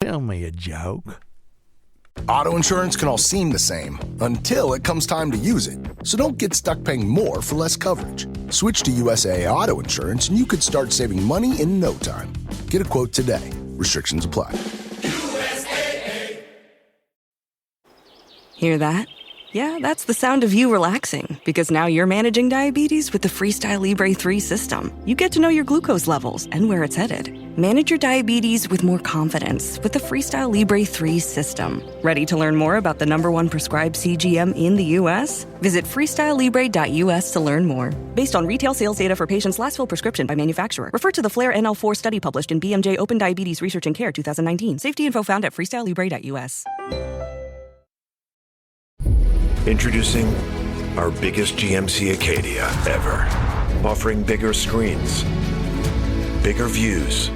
Tell me a joke. Auto insurance can all seem the same until it comes time to use it. So don't get stuck paying more for less coverage. Switch to USAA Auto Insurance and you could start saving money in no time. Get a quote today. Restrictions apply. USAA. Hear that? Yeah, that's the sound of you relaxing, because now you're managing diabetes with the Freestyle Libre 3 system. You get to know your glucose levels and where it's headed. Manage your diabetes with more confidence with the Freestyle Libre 3 system. Ready to learn more about the #1 prescribed CGM in the U.S.? Visit freestylelibre.us to learn more. Based on retail sales data for patients' last filled prescription by manufacturer. Refer to the FLAIR NL4 study published in BMJ Open Diabetes Research and Care 2019. Safety info found at freestylelibre.us. Introducing our biggest GMC Acadia ever. Offering bigger screens, bigger views,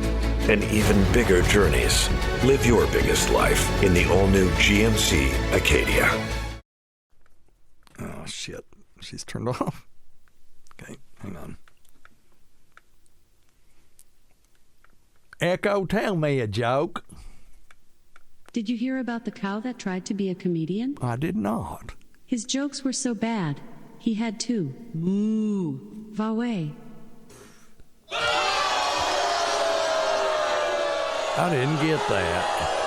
and even bigger journeys. Live your biggest life in the all-new GMC Acadia. Oh, shit. She's turned off. Okay, hang on. Echo, tell me a joke. Did you hear about the cow that tried to be a comedian? I did not. His jokes were so bad, he had to moo, vaway. I didn't get that.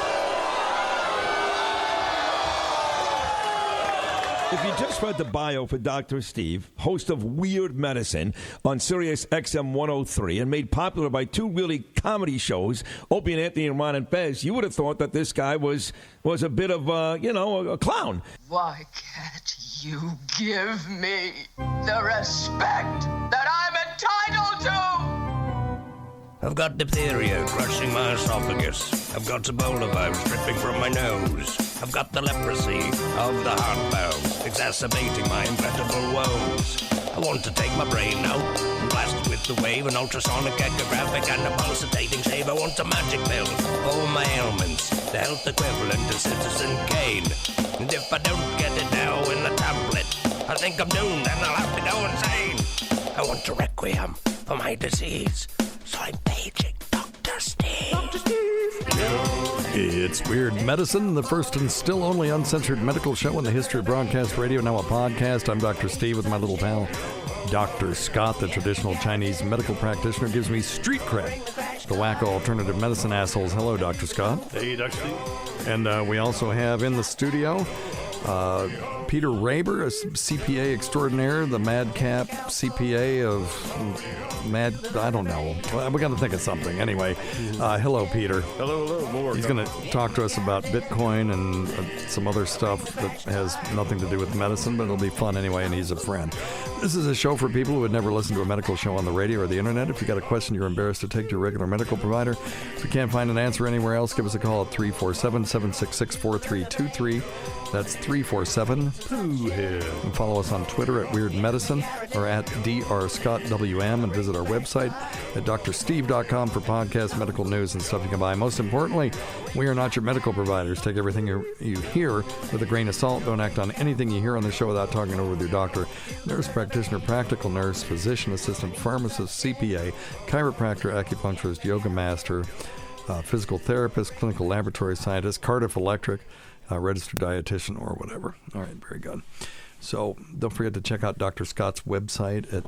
If you just read the bio for Dr. Steve, host of Weird Medicine on Sirius XM 103 and made popular by two really comedy shows, Opie and Anthony and Ron and Fez, you would have thought that this guy was a bit of, a clown. Why can't you give me the respect that I'm entitled to? I've got diphtheria crushing my esophagus. I've got Ebola virus dripping from my nose. I've got the leprosy of the heart valve, exacerbating my incredible woes. I want to take my brain out and blast it with the wave, an ultrasonic echographic and a pulsating shave. I want a magic pill for all my ailments, the health equivalent to Citizen Kane. And if I don't get it now in the tablet, I think I'm doomed and I'll have to go insane. I want a requiem for my disease, so I'm paging Dr. Steve. Dr. Steve. It's Weird Medicine, the first and still only uncensored medical show in the history of broadcast radio, now a podcast. I'm Dr. Steve with my little pal, Dr. Scott, the traditional Chinese medical practitioner, gives me street cred. The wacko alternative medicine assholes. Hello, Dr. Scott. Hey, Dr. Steve. And we also have in the studio Peter Raber, a CPA extraordinaire, the madcap CPA of I don't know. We're going to think of something. Anyway, hello, Peter. Hello. More. He's going to talk to us about Bitcoin and some other stuff that has nothing to do with medicine, but it'll be fun anyway, and he's a friend. This is a show for people who would never listen to a medical show on the radio or the internet. If you got a question you're embarrassed to take to your regular medical provider, if you can't find an answer anywhere else, give us a call at 347-766-4323. That's 347-POOHEAD. And follow us on Twitter at Weird Medicine or at DrScottWM, and visit our website at drsteve.com for podcast, medical news, and stuff you can buy. Most importantly, we are not your medical providers. Take everything you hear with a grain of salt. Don't act on anything you hear on the show without talking over with your doctor, nurse practitioner, practical nurse, physician assistant, pharmacist, CPA, chiropractor, acupuncturist, yoga master, physical therapist, clinical laboratory scientist, Cardiff Electric, registered dietitian, or whatever. All right, very good. So don't forget to check out Dr. Scott's website at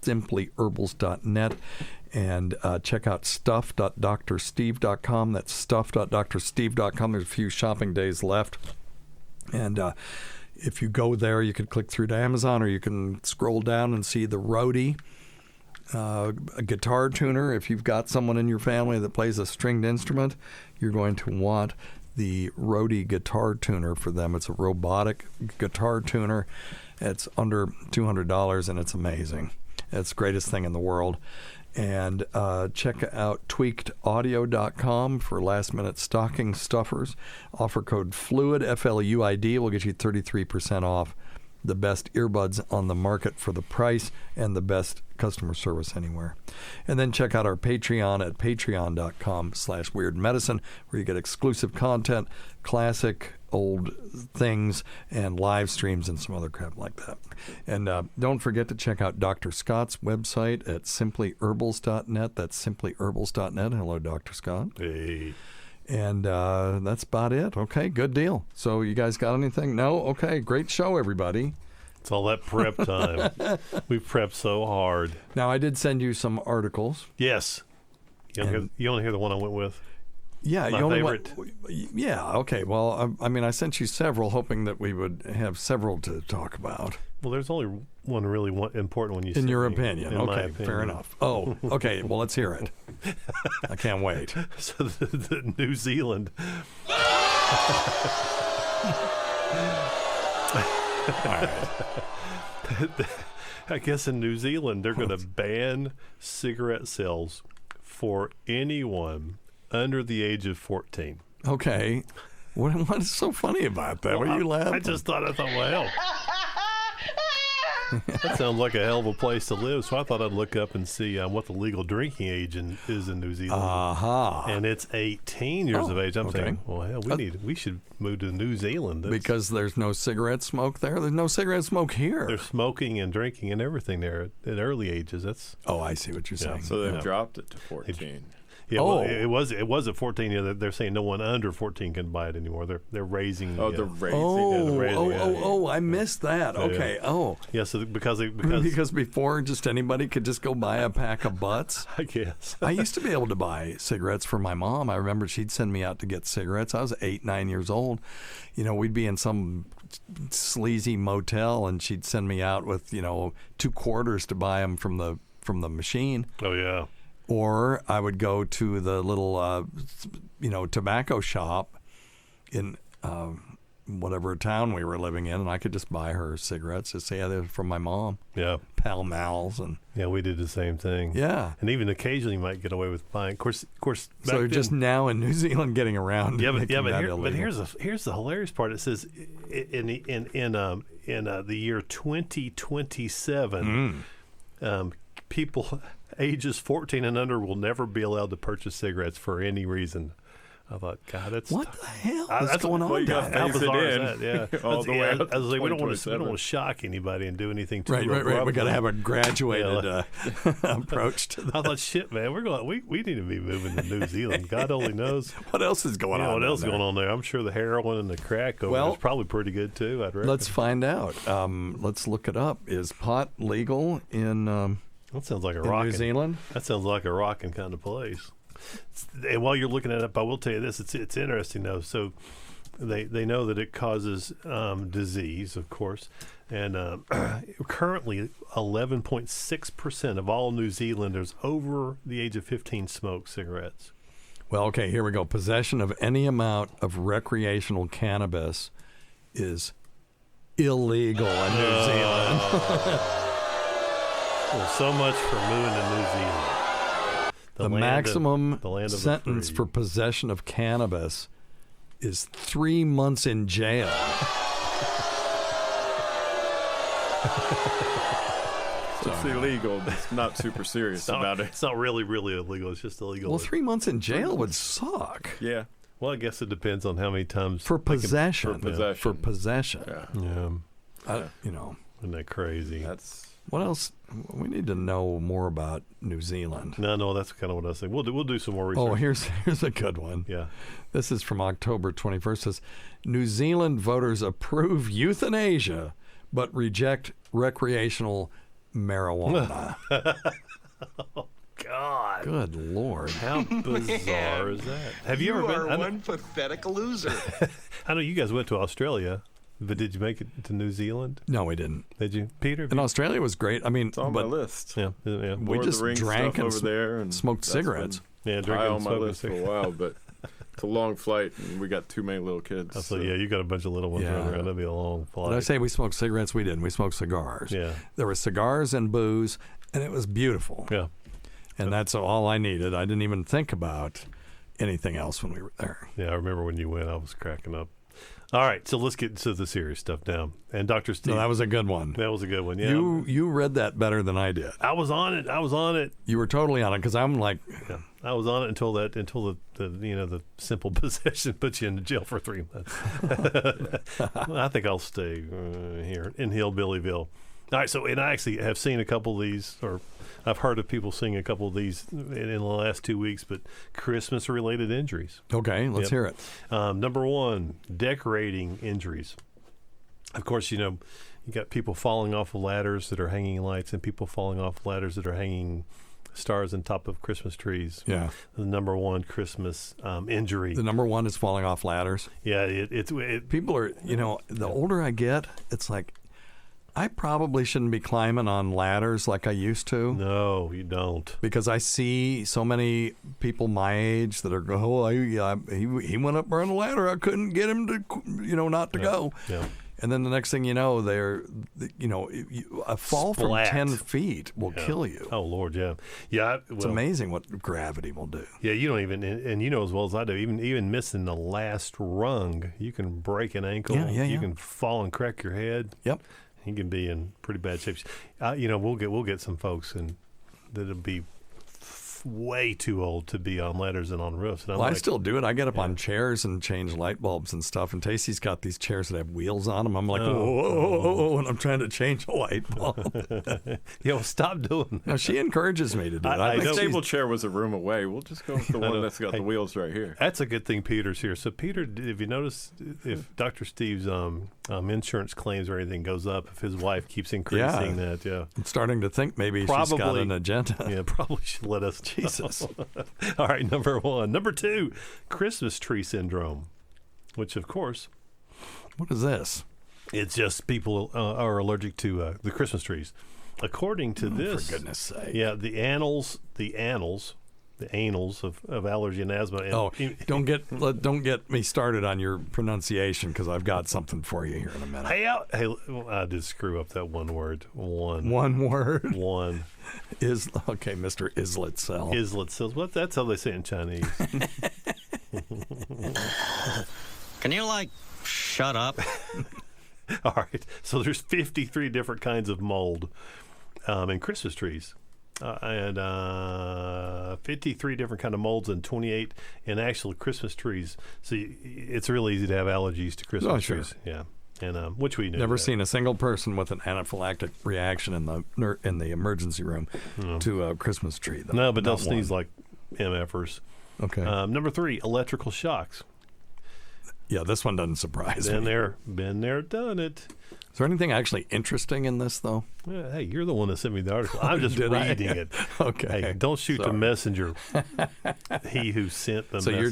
simplyherbals.net, and check out stuff.drsteve.com. That's stuff.drsteve.com. There's a few shopping days left. And if you go there, you can click through to Amazon, or you can scroll down and see the Roadie, a guitar tuner. If you've got someone in your family that plays a stringed instrument, you're going to want the Roadie guitar tuner for them. It's a robotic guitar tuner. It's under $200, and it's amazing. It's the greatest thing in the world. And check out tweakedaudio.com for last-minute stocking stuffers. Offer code FLUID, F-L-U-I-D, will get you 33% off. The best earbuds on the market for the price and the best customer service anywhere. And then check out our Patreon at patreon.com/weirdmedicine, where you get exclusive content, classic old things, and live streams and some other crap like that. And don't forget to check out Dr. Scott's website at simplyherbals.net. That's simplyherbals.net. Hello, Dr. Scott. Hey. And that's about it. Okay, good deal. So you guys got anything? No? Okay, great show, everybody. It's all that prep time. We prepped so hard. Now, I did send you some articles. Yes. You want to hear the one I went with? Yeah, My you only favorite. Yeah, okay. Well, I mean, I sent you several, hoping that we would have several to talk about. Well, there's only one really important one you said. In your opinion. In my Okay, opinion. fair enough. Oh, okay. Well, let's hear it. I can't wait. So the New Zealand. I guess in New Zealand they're going to ban cigarette sales for anyone under the age of 14. Okay. What is so funny about that? What are you laughing? I thought, well, that sounds like a hell of a place to live. So I thought I'd look up and see what the legal drinking age is in New Zealand. And it's 18 years of age. I'm thinking, well, hell, we should move to New Zealand. Because there's no cigarette smoke there. There's no cigarette smoke here. They're smoking and drinking and everything there at early ages. I see what you're saying. So they've dropped it to 14. Yeah, well, it was at 14. You know, they're saying no one under 14 can buy it anymore. They're raising. They're raising. I missed that. Okay. Yeah. So because before just anybody could just go buy a pack of butts. I guess. I used to be able to buy cigarettes for my mom. I remember she'd send me out to get cigarettes. I was 8, 9 years old. You know, we'd be in some sleazy motel, and she'd send me out with 2 quarters to buy them from the machine. Oh yeah. Or I would go to the little, tobacco shop in whatever town we were living in, and I could just buy her cigarettes. Just say, they're from my mom. Yeah. Pall Malls. And yeah, we did the same thing. Yeah. And even occasionally you might get away with buying. Of course. So just now in New Zealand getting around. But here's the hilarious part. It says in the year 2027, people ages 14 and under will never be allowed to purchase cigarettes for any reason. I thought, God, that's what the hell is going on? How bizarre is that? Yeah, all the way. I was like, we don't want to shock anybody and do anything too right. We got to have a graduated approach to that. I thought, shit, man, we need to be moving to New Zealand. God only knows what else is going on. What else is going on there? I'm sure the heroin and the crack over there is probably pretty good too. I'd reckon. Let's find out. Let's look it up. Is pot legal in? That sounds like New Zealand. That sounds like a rocking kind of place. And while you're looking it up, I will tell you this: it's interesting though. So they know that it causes disease, of course, and currently 11.6% of all New Zealanders over the age of 15 smoke cigarettes. Well, okay, here we go. Possession of any amount of recreational cannabis is illegal in New Zealand. Well, so much for moving to New Zealand. The maximum sentence for possession of cannabis is 3 months in jail. It's illegal. It's not super serious about it. It's not really illegal. It's just illegal. Well, 3 months in jail would suck. Yeah. Well, I guess it depends on how many times. For possession. For possession. Yeah. Isn't that crazy? What else? We need to know more about New Zealand. No, that's kind of what I was saying. We'll do some more research. Oh, here's a good one. Yeah. This is from October 21st. It says, New Zealand voters approve euthanasia, but reject recreational marijuana. Oh, God. Good Lord. How bizarre is that? Have you ever been? You are one pathetic loser. I know you guys went to Australia. But did you make it to New Zealand? No, we didn't. Did you, Peter? And Australia was great. I mean, it's on my list. Yeah. We just drank and over there and smoked cigarettes. Yeah, drinking on my list for a while, but it's a long flight, and we got too many little kids. So yeah, you got a bunch of little ones running around. That'd be a long flight. Did I say we smoked cigarettes? We didn't. We smoked cigars. Yeah. There were cigars and booze, and it was beautiful. Yeah. And that's all I needed. I didn't even think about anything else when we were there. Yeah, I remember when you went, I was cracking up. All right, so let's get to the serious stuff now. And Dr. Steve. No, that was a good one. That was a good one, yeah. You read that better than I did. I was on it. You were totally on it because I'm like... Yeah, I was on it until the simple possession puts you in jail for 3 months. I think I'll stay here in Hillbillyville. All right, so and I actually have seen a couple of these, or I've heard of people seeing a couple of these in the last 2 weeks, but Christmas-related injuries. Okay, let's hear it. Number one, decorating injuries. Of course, you got people falling off of ladders that are hanging lights and people falling off ladders that are hanging stars on top of Christmas trees. Yeah. The number one Christmas injury. The number one is falling off ladders. Yeah, people are, the older I get, it's like, I probably shouldn't be climbing on ladders like I used to. No, you don't. Because I see so many people my age that are he went up on a ladder. I couldn't get him to, not to go. Yeah. And then the next thing you know, a fall Splat. from 10 feet will kill you. Oh, Lord, yeah. Yeah. It's amazing what gravity will do. Yeah, you don't even, and you know as well as I do, even missing the last rung, you can break an ankle. You can fall and crack your head. Yep. You can be in pretty bad shape. We'll get some folks and that'll be way too old to be on ladders and on roofs. And I still do it. I get up on chairs and change light bulbs and stuff. And Tacey's got these chairs that have wheels on them. I'm like, whoa, and I'm trying to change a light bulb. Stop doing that. No, she encourages me to do it. The table chair was a room away. We'll just go with the one that's got the wheels right here. That's a good thing Peter's here. So, Peter, if you notice, if Dr. Steve's insurance claims or anything goes up, if his wife keeps increasing that, I'm starting to think maybe she's got an agenda. Yeah, probably should let us Jesus. All right, number one. Number two, Christmas tree syndrome, which, of course. What is this? It's just people are allergic to the Christmas trees. According to this. For goodness sake. Yeah, the annals of allergy and asthma. And don't get me started on your pronunciation because I've got something for you here in a minute. Hey, I did screw up that one word. One word? One. Mr. Islet-Cell. Islet-Cell. What? That's how they say it in Chinese. Can you, shut up? All right. So there's 53 different kinds of mold in Christmas trees. And 53 different kind of molds and 28 in actual Christmas trees. So it's really easy to have allergies to Christmas trees. Yeah, and which we knew. Never seen a single person with an anaphylactic reaction in the emergency room to a Christmas tree. Though. No, but they'll sneeze like MFers. Okay. Number three, electrical shocks. Yeah, this one doesn't surprise me. Been there, done it. Is there anything actually interesting in this, though? Yeah, hey, you're the one that sent me the article. I'm just reading it. Okay. Hey, don't shoot the messenger. He who sent the message. So you're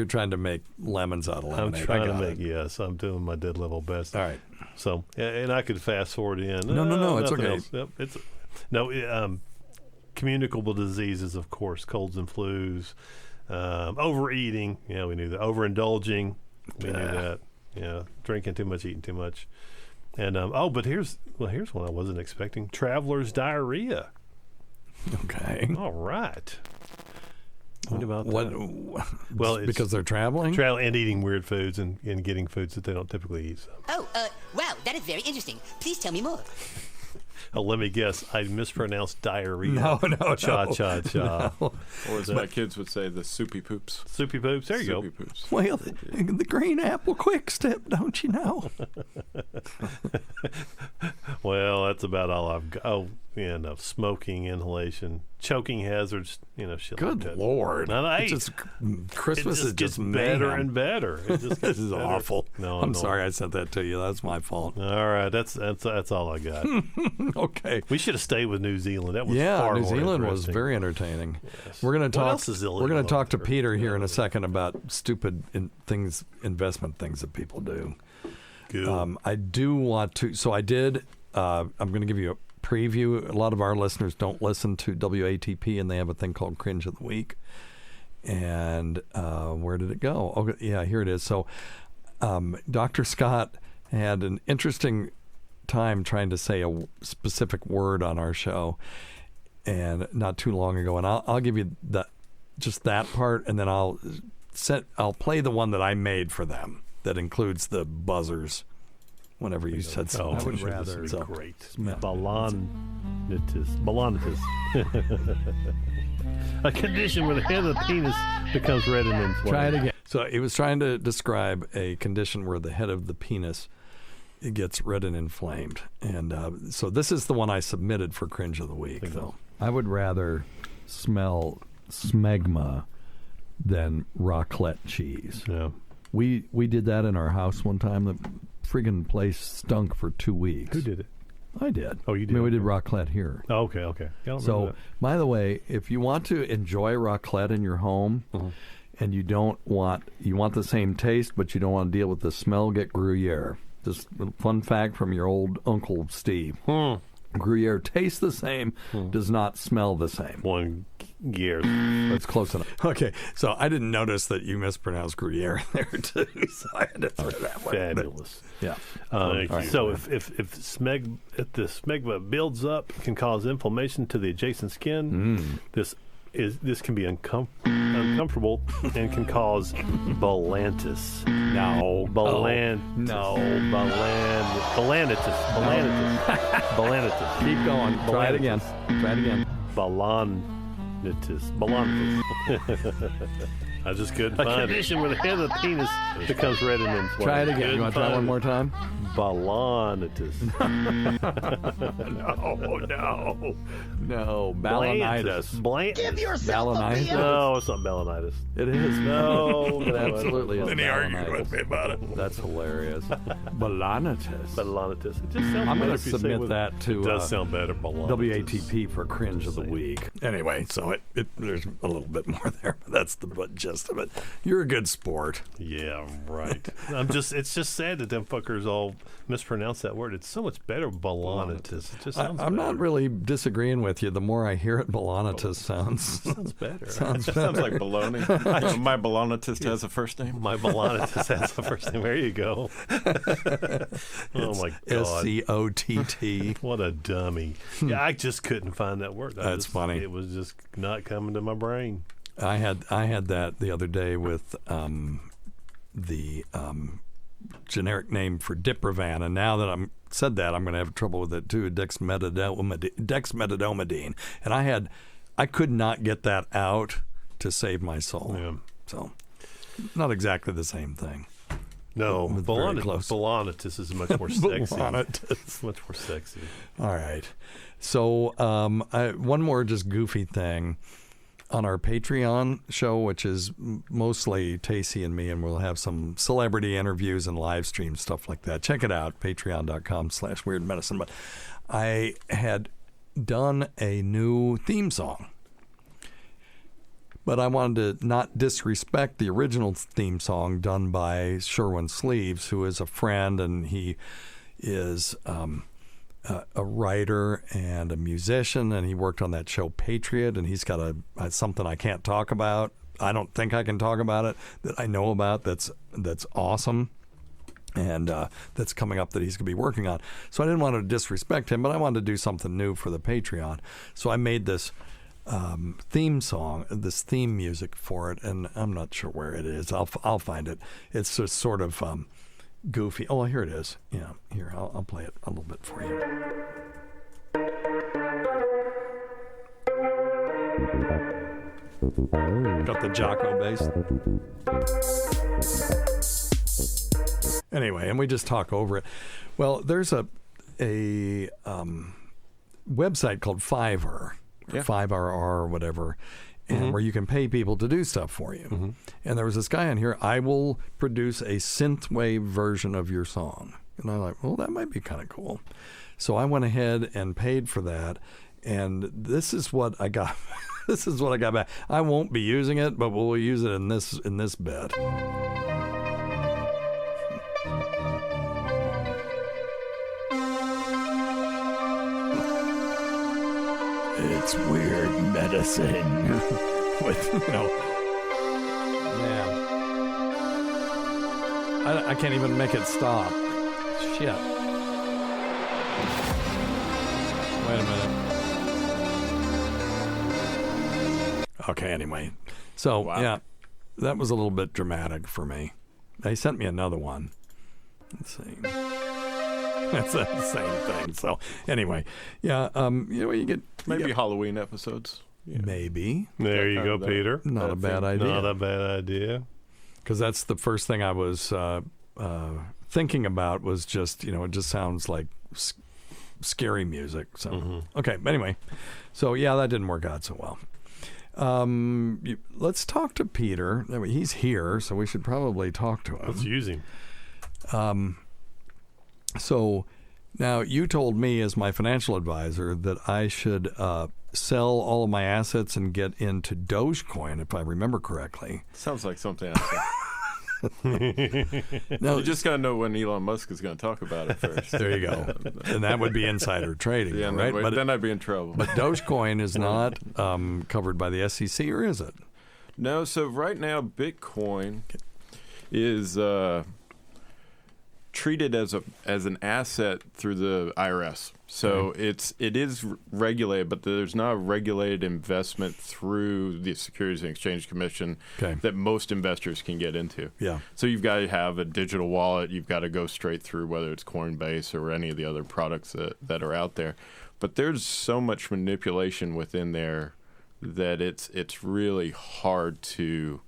trying to make lemons out of lemonade. I'm trying to make, yes. I'm doing my dead level best. All right. So, and I could fast forward in. No, it's okay. Yep, communicable diseases, of course, colds and flus, overeating. Yeah, we knew that. Overindulging. We knew that. Yeah, drinking too much, eating too much. And but here's one I wasn't expecting: traveler's diarrhea. Okay. All right. What about that? Well, it's because they're traveling and eating weird foods and getting foods that they don't typically eat. So. Oh, wow, that is very interesting. Please tell me more. Let me guess. I mispronounced diarrhea. No. Cha. No. Or as my kids would say, the soupy poops. Soupy poops. There you go. Poops. Well, the green apple quick step, don't you know? Well, that's about all I've got. Oh, yeah, no. Smoking, inhalation, choking hazards, shit Good like that. Lord. Christmas is gets just better mayhem. and better. It just This is better. awful. No, I'm sorry I sent that to you. That's my fault. All right, that's all I got. Okay. We should have stayed with New Zealand. That was far New more Zealand was interesting. very entertaining. Yes. We're going to talk. What else is illegal? We're going to talk to Peter here in a second about stupid investment things that people do. Good. I do want to. So I did. I'm going to give you a preview. A lot of our listeners don't listen to WATP, and they have a thing called Cringe of the Week. And where did it go? Oh, yeah, here it is. So Dr. Scott had an interesting time trying to say a specific word on our show, and not too long ago. And I'll give you just that part, and then I'll play the one that I made for them that includes the buzzers. Whenever you said something, I would rather. This would be great. Yeah. Balanitis. A condition where the head of the penis becomes red and inflamed. Try it again. So he was trying to describe a condition where the head of the penis gets red and inflamed. And so this is the one I submitted for Cringe of the Week, though. I would rather smell smegma than raclette cheese. Yeah. We did that in our house one time. The friggin' place stunk for 2 weeks. Who did it? I did. Oh, you did? I mean, we did raclette here. Oh, okay. Yeah, I don't remember so, that. by the way, if you want to enjoy raclette in your home, and you want the same taste, but you don't want to deal with the smell, get Gruyere. Just a fun fact from your old Uncle Steve. Gruyere tastes the same, does not smell the same. One year. That's close enough. Okay, so I didn't notice that you mispronounced Gruyere there, too, so I had to throw that one. Fabulous. Yeah. So if the smegma builds up, it can cause inflammation to the adjacent skin. This can be uncomfortable and can cause balanitis. Balanitis. Keep going. Try it again. Balanitis. I just couldn't find it. A condition where the head of the penis becomes red and inflamed. Try it again. You want to try one more time? Balanitis. No. Balanitis. Give yourself a beer. No, it's not balanitis. It is. No, it absolutely is. Then he argued with me about it. That's hilarious. Balanitis. It just sounds I'm going to submit that to it does sound better. Balanitis. WATP for Cringe of the Week. Anyway, so there's a little bit more there, but that's the gist of it. You're a good sport. Yeah, right. It's just sad that them fuckers all mispronounce that word. It's so much better, balanitis. It just sounds I'm better. not really disagreeing with you. The more I hear it, balanitis sounds better. Sounds better. Sounds like baloney. My balonitist has a first name. My balonitist has a first name. There you go. Oh my God. SCOTT. What a dummy. Yeah, I just couldn't find that word. That's funny. It was just not coming to my brain. I had that the other day with the generic name for Diprovan, and now that I'm said that, I'm going to have trouble with it too. Dexmedetomidine, and I could not get that out to save my soul. Yeah. So, not exactly the same thing. No, balanitis is much more sexy. Balanitis. Much more sexy. All right. So, one more just goofy thing. On our Patreon show, which is mostly Tacie and me, and we'll have some celebrity interviews and live stream stuff like that. Check it out, patreon.com/weirdmedicine. But I had done a new theme song, but I wanted to not disrespect the original theme song done by Sherwin Sleeves, who is a friend, and he is a writer and a musician, and he worked on that show Patriot, and he's got something I can't talk about. I don't think I can talk about it, that I know about that's awesome, and that's coming up that he's going to be working on. So I didn't want to disrespect him, but I wanted to do something new for the Patreon. So I made this theme song, this theme music for it, and I'm not sure where it is. I'll find it. It's just sort of goofy. Oh, here it is. Yeah, here, I'll play it a little bit for you. Got the Jocko bass. Anyway, and we just talk over it. Well, there's a website called Fiverr, or 5RR or whatever, and where you can pay people to do stuff for you. And there was this guy on here, I will produce a synthwave version of your song. And I'm like, well, that might be kind of cool. So I went ahead and paid for that, and this is what I got. This is what I got back. I won't be using it, but we'll use it in this bit. It's weird medicine. With, man. I can't even make it stop. Shit. Wait a minute. Okay, anyway. So, yeah, that was a little bit dramatic for me. They sent me another one. Let's see. That's the same thing. So, anyway, yeah, you get... Maybe Halloween episodes. Yeah. Maybe. There you go, Peter. Not a bad idea. Not a bad idea. Because that's the first thing I was thinking about was just, it just sounds like scary music. So okay, anyway, so yeah, that didn't work out so well. Let's talk to Peter. He's here, so we should probably talk to him. Let's use him. So now you told me as my financial advisor that I should sell all of my assets and get into Dogecoin, if I remember correctly. Sounds like something I said. No, you just got to know when Elon Musk is going to talk about it first. There you go. And that would be insider trading, yeah, right? But then I'd be in trouble. But Dogecoin is not covered by the SEC, or is it? No, so right now Bitcoin is treated as an asset through the IRS. So it is regulated, but there's not a regulated investment through the Securities and Exchange Commission that most investors can get into. Yeah. So you've got to have a digital wallet. You've got to go straight through, whether it's Coinbase or any of the other products that are out there. But there's so much manipulation within there that it's really hard to.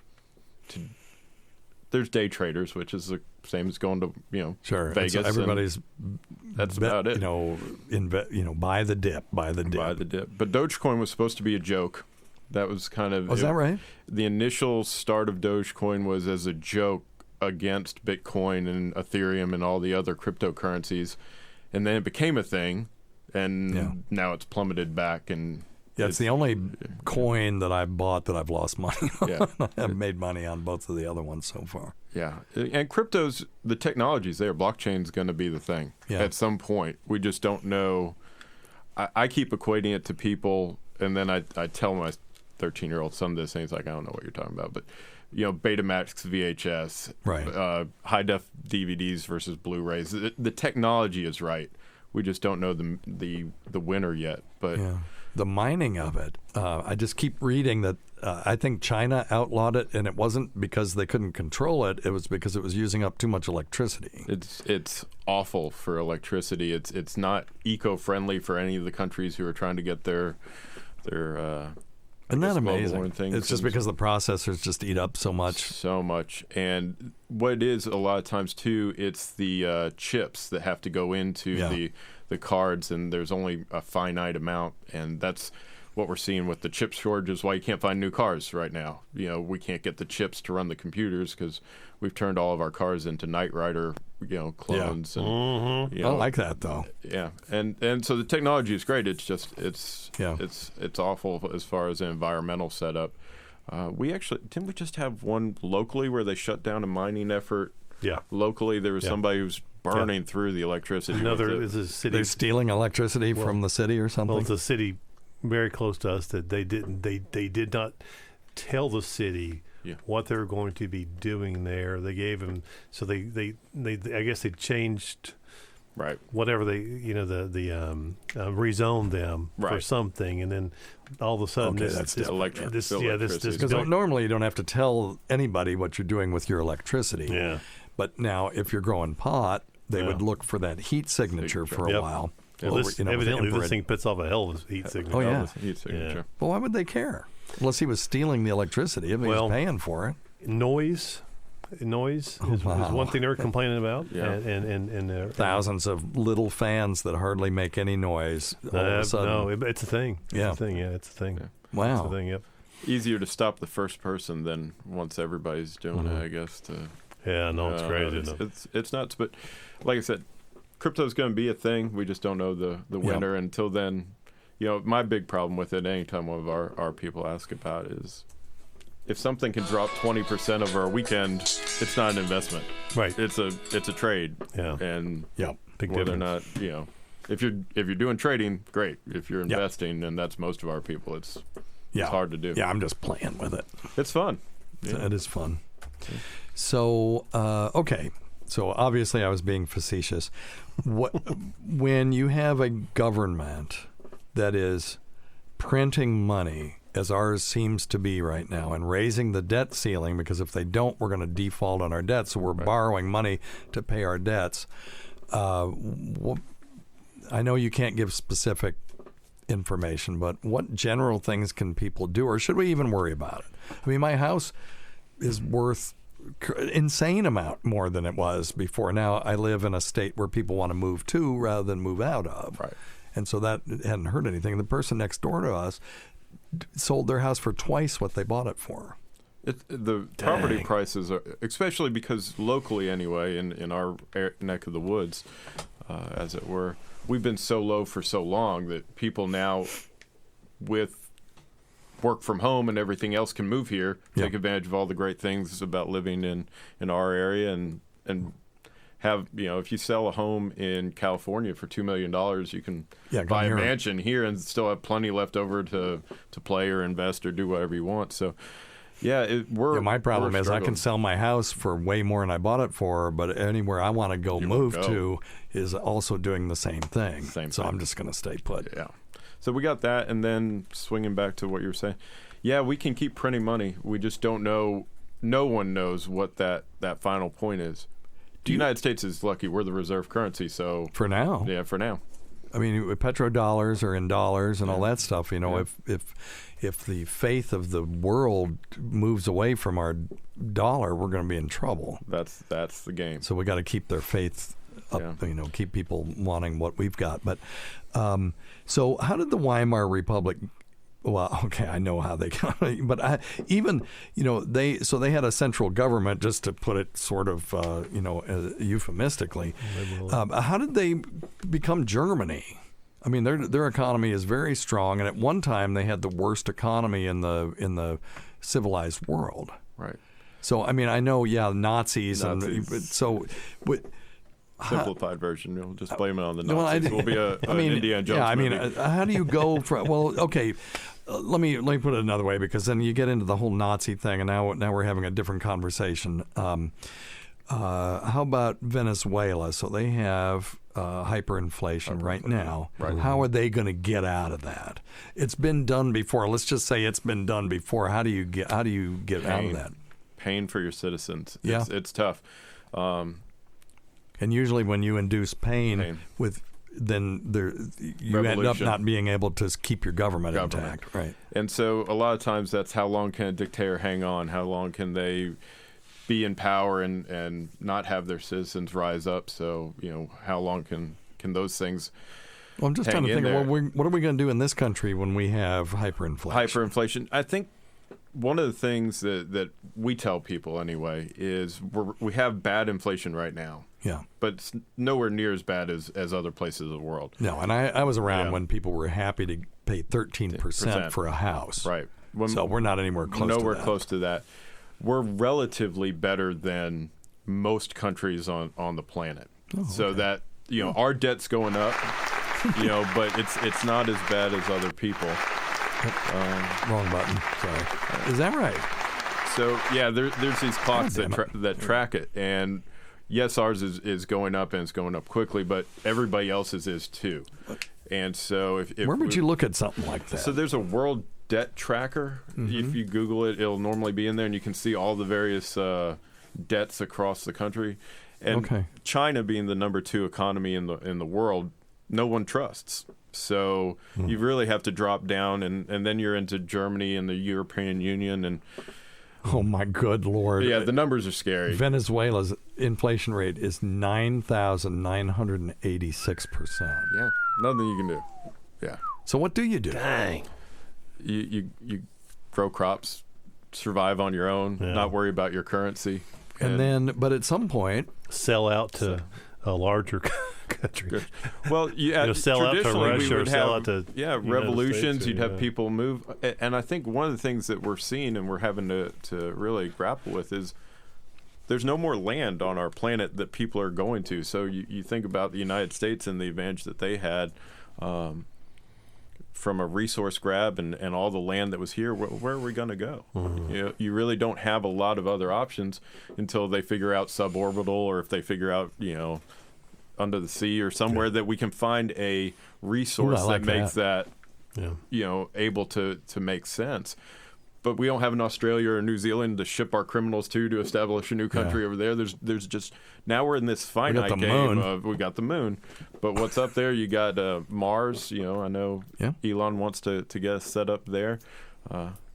There's day traders, which is the same as going to Vegas. Everybody's that's about it. Buy the dip. Buy the dip. But Dogecoin was supposed to be a joke. That was kind of. Was that right? The initial start of Dogecoin was as a joke against Bitcoin and Ethereum and all the other cryptocurrencies, and then it became a thing, and now it's plummeted back and. Yeah, it's the only coin that I've bought that I've lost money on. Yeah. I've made money on both of the other ones so far. Yeah, and crypto's, the technology's there. Blockchain's going to be the thing at some point. We just don't know. I keep equating it to people, and then I tell my 13-year-old son this, and he's like, I don't know what you're talking about. But, Betamax VHS, right. High-def DVDs versus Blu-rays. The technology is right. We just don't know the winner yet. But the mining of it, I just keep reading that I think China outlawed it, and it wasn't because they couldn't control it. It was because it was using up too much electricity. It's awful for electricity. It's not eco-friendly for any of the countries who are trying to get their Isn't that amazing? It's just because the processors just eat up so much. So much. And what it is a lot of times, too, it's the chips that have to go into the cards, and there's only a finite amount. And that's what we're seeing with the chip shortages, why you can't find new cars right now. We can't get the chips to run the computers because we've turned all of our cars into Knight Rider, clones. Yeah. And, I like that, though. Yeah. And so the technology is great. It's just, it's awful as far as the environmental setup. Didn't we just have one locally where they shut down a mining effort? Yeah. Locally, there was somebody who's burning through the electricity. Another is a city. They're stealing electricity from the city or something? Well, it's a city very close to us that they did not tell the city what they were going to be doing there. They gave them, so they I guess they changed whatever they rezoned them for something, and then all of a sudden this because normally you don't have to tell anybody what you're doing with your electricity. Yeah. But now if you're growing pot, they would look for that heat signature for a while. Well, evidently this thing puts off a hell of a heat signature. Oh, yeah. Heat signature. Yeah. Well, why would they care? Unless he was stealing the electricity. If he was paying for it. Noise is one thing they're complaining about. Yeah. And thousands of little fans that hardly make any noise all of a sudden. No, it's a thing. Yeah. It's a thing. Yeah, it's a thing. Yeah. Wow. It's a thing, yep. Easier to stop the first person than once everybody's doing it, I guess. It's crazy. It's nuts. But like I said, crypto's going to be a thing. We just don't know the winner until then. My big problem with it, anytime one of our people ask about it, is if something can drop 20% of our weekend, it's not an investment. Right. It's a trade. Yeah. And big whether difference. or not, if you're doing trading, great. If you're investing, and that's most of our people, it's hard to do. Yeah, I'm just playing with it. It's fun. It is fun. So, okay. So obviously I was being facetious. When you have a government that is printing money, as ours seems to be right now, and raising the debt ceiling, because if they don't, we're going to default on our debts, so we're borrowing money to pay our debts. I know you can't give specific information, but what general things can people do, or should we even worry about it? I mean, my house is worth insane amount more than it was before. Now I live in a state where people want to move to rather than move out of. Right. And so that hadn't hurt anything. The person next door to us sold their house for twice what they bought it for. The property prices are, especially because locally anyway, in our neck of the woods, as it were, we've been so low for so long that people now, with work from home and everything else, can move here, take advantage of all the great things about living in our area, and have, if you sell a home in California for $2 million, you can buy a mansion here and still have plenty left over to play or invest or do whatever you want. So. Yeah, my problem is I can sell my house for way more than I bought it for, but anywhere I want to go to is also doing the same thing. So I'm just going to stay put. Yeah. So we got that, and then swinging back to what you were saying, yeah, we can keep printing money. We just don't know. No one knows what that final point is. The United States is lucky. We're the reserve currency, so for now. Yeah, for now. I mean, petrodollars are in dollars and all that stuff. If the faith of the world moves away from our dollar, we're going to be in trouble. That's the game. So we got to keep their faith up. Keep people wanting what we've got. But so how did the Weimar Republic? Well, okay, I know how they got it, but they had a central government, just to put it sort of euphemistically. How did they become Germany? I mean, their economy is very strong, and at one time they had the worst economy in the civilized world. Right. So I mean, I know, Nazis. And so. Simplified version. We'll just blame it on the Nazis. We'll be an Indiana Jones movie. How do you go from? Well, okay. Let me put it another way, because then you get into the whole Nazi thing, and now we're having a different conversation. How about Venezuela? So they have hyperinflation right now. Right. How are they going to get out of that? It's been done before. Let's just say it's been done before. How do you get out of that? Pain for your citizens. Yeah. It's tough. And usually when you induce pain. Then you end up not being able to keep your government intact. Right. And so a lot of times that's how long can a dictator hang on? How long can they be in power and not have their citizens rise up? So, how long can those things Well, I'm just trying to think, what are we going to do in this country when we have hyperinflation? Hyperinflation. I think one of the things that we tell people anyway is we have bad inflation right now. Yeah. But it's nowhere near as bad as other places of the world. No, and I was around when people were happy to pay 13% for a house. Right. So we're not anywhere close to that. Nowhere close to that. We're relatively better than most countries on the planet. So that, our debt's going up, but it's not as bad as other people. Wrong button. Sorry. Is that right? So, yeah, there's these clocks that track it. And yes, ours is going up, and it's going up quickly, but everybody else's is too. And so if where would you look at something like that? So there's a world debt tracker. Mm-hmm. If you Google it, it'll normally be in there, and you can see all the various debts across the country. And China being the number 2 economy in the world, no one trusts. So you really have to drop down, and then you're into Germany and the European Union. And oh, my good Lord. Yeah, the numbers are scary. Venezuela's inflation rate is 9,986%. Yeah, nothing you can do. Yeah. So what do you do? Dang. You grow crops, survive on your own, not worry about your currency. And then, but at some point, sell out to a larger country. Well, sell out to Russia or sell out to revolutions. States, you'd have people move, and I think one of the things that we're seeing and we're having to really grapple with is there's no more land on our planet that people are going to. So you think about the United States and the advantage that they had from a resource grab and all the land that was here. Where are we going to go? Mm-hmm. You really don't have a lot of other options until they figure out suborbital, or if they figure out under the sea or somewhere that we can find a resource that makes that able to make sense. But we don't have an Australia or New Zealand to ship our criminals to establish a new country over there. There's just, now we're in this finite game of, we got the moon, but what's up there? You got Mars. I know Elon wants to get us set up there.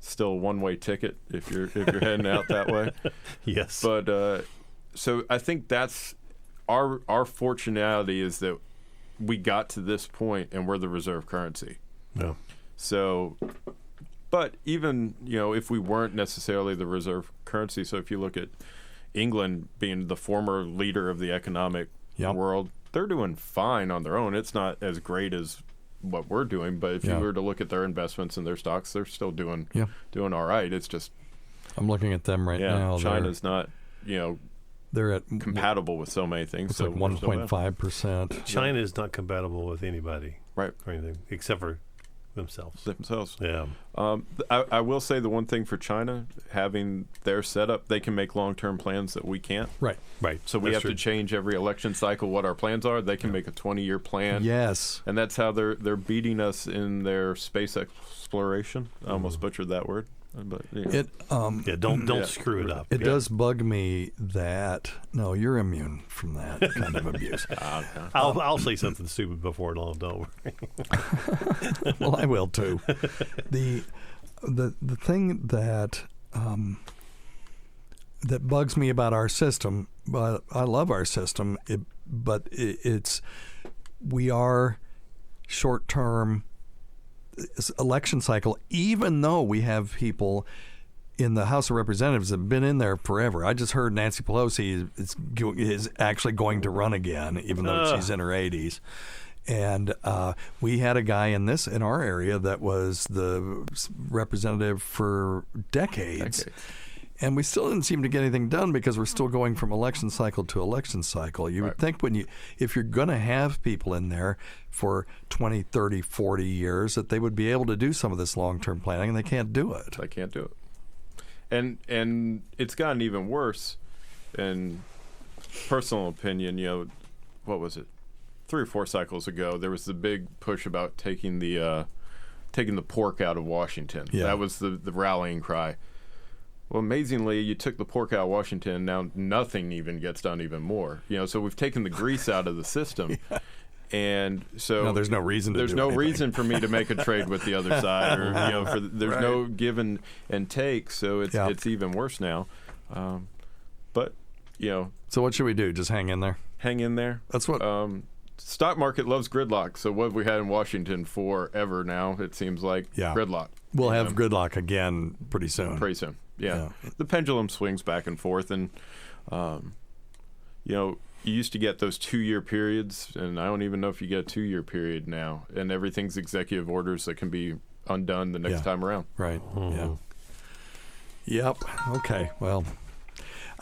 still a one-way ticket if you're heading out that way. Yes. But so I think that's our fortunality is that we got to this point and we're the reserve currency. No. So, but even, if we weren't necessarily the reserve currency, so if you look at England being the former leader of the economic world, they're doing fine on their own. It's not as great as what we're doing, but if you were to look at their investments and their stocks, they're still doing all right. It's just I'm looking at them right now. China's not, they're at compatible with so many things. It's so like 1.5%. China is not compatible with anybody, right? Or anything except for themselves. Yeah. I will say the one thing for China, having their setup, they can make long-term plans that we can't. Right. So we have to change every election cycle what our plans are. They can make a 20-year plan. Yes. And that's how they're beating us in their space exploration. I almost butchered that word. But don't screw it up. It does bug me that you're immune from that kind of abuse. I'll say something stupid before long. Don't worry. Well, I will too. The thing that that bugs me about our system, but I love our system. It's we are short term. Election cycle, even though we have people in the House of Representatives that have been in there forever. I just heard Nancy Pelosi is actually going to run again, even though she's in her 80s. And we had a guy in our area that was the representative for decades. And we still didn't seem to get anything done because we're still going from election cycle to election cycle. You would think if you're going to have people in there for 20, 30, 40 years, that they would be able to do some of this long-term planning, and they can't do it. They can't do it. And it's gotten even worse. In personal opinion, what was it? 3 or 4 cycles ago, there was the big push about taking the pork out of Washington. Yeah. That was the rallying cry. Well, amazingly, you took the pork out of Washington. Now nothing even gets done even more. So we've taken the grease out of the system, and so there's no reason. There's no reason for me to make a trade with the other side, or there's no give and take. So it's even worse now. But So what should we do? Just hang in there. Hang in there. That's what. Stock market loves gridlock. So what have we had in Washington forever now? It seems like gridlock. We'll have gridlock again pretty soon. Yeah. The pendulum swings back and forth, and you used to get those 2-year periods, and I don't even know if you get a 2-year period now, and everything's executive orders that can be undone the next time around. Right. Yep. Okay. Well,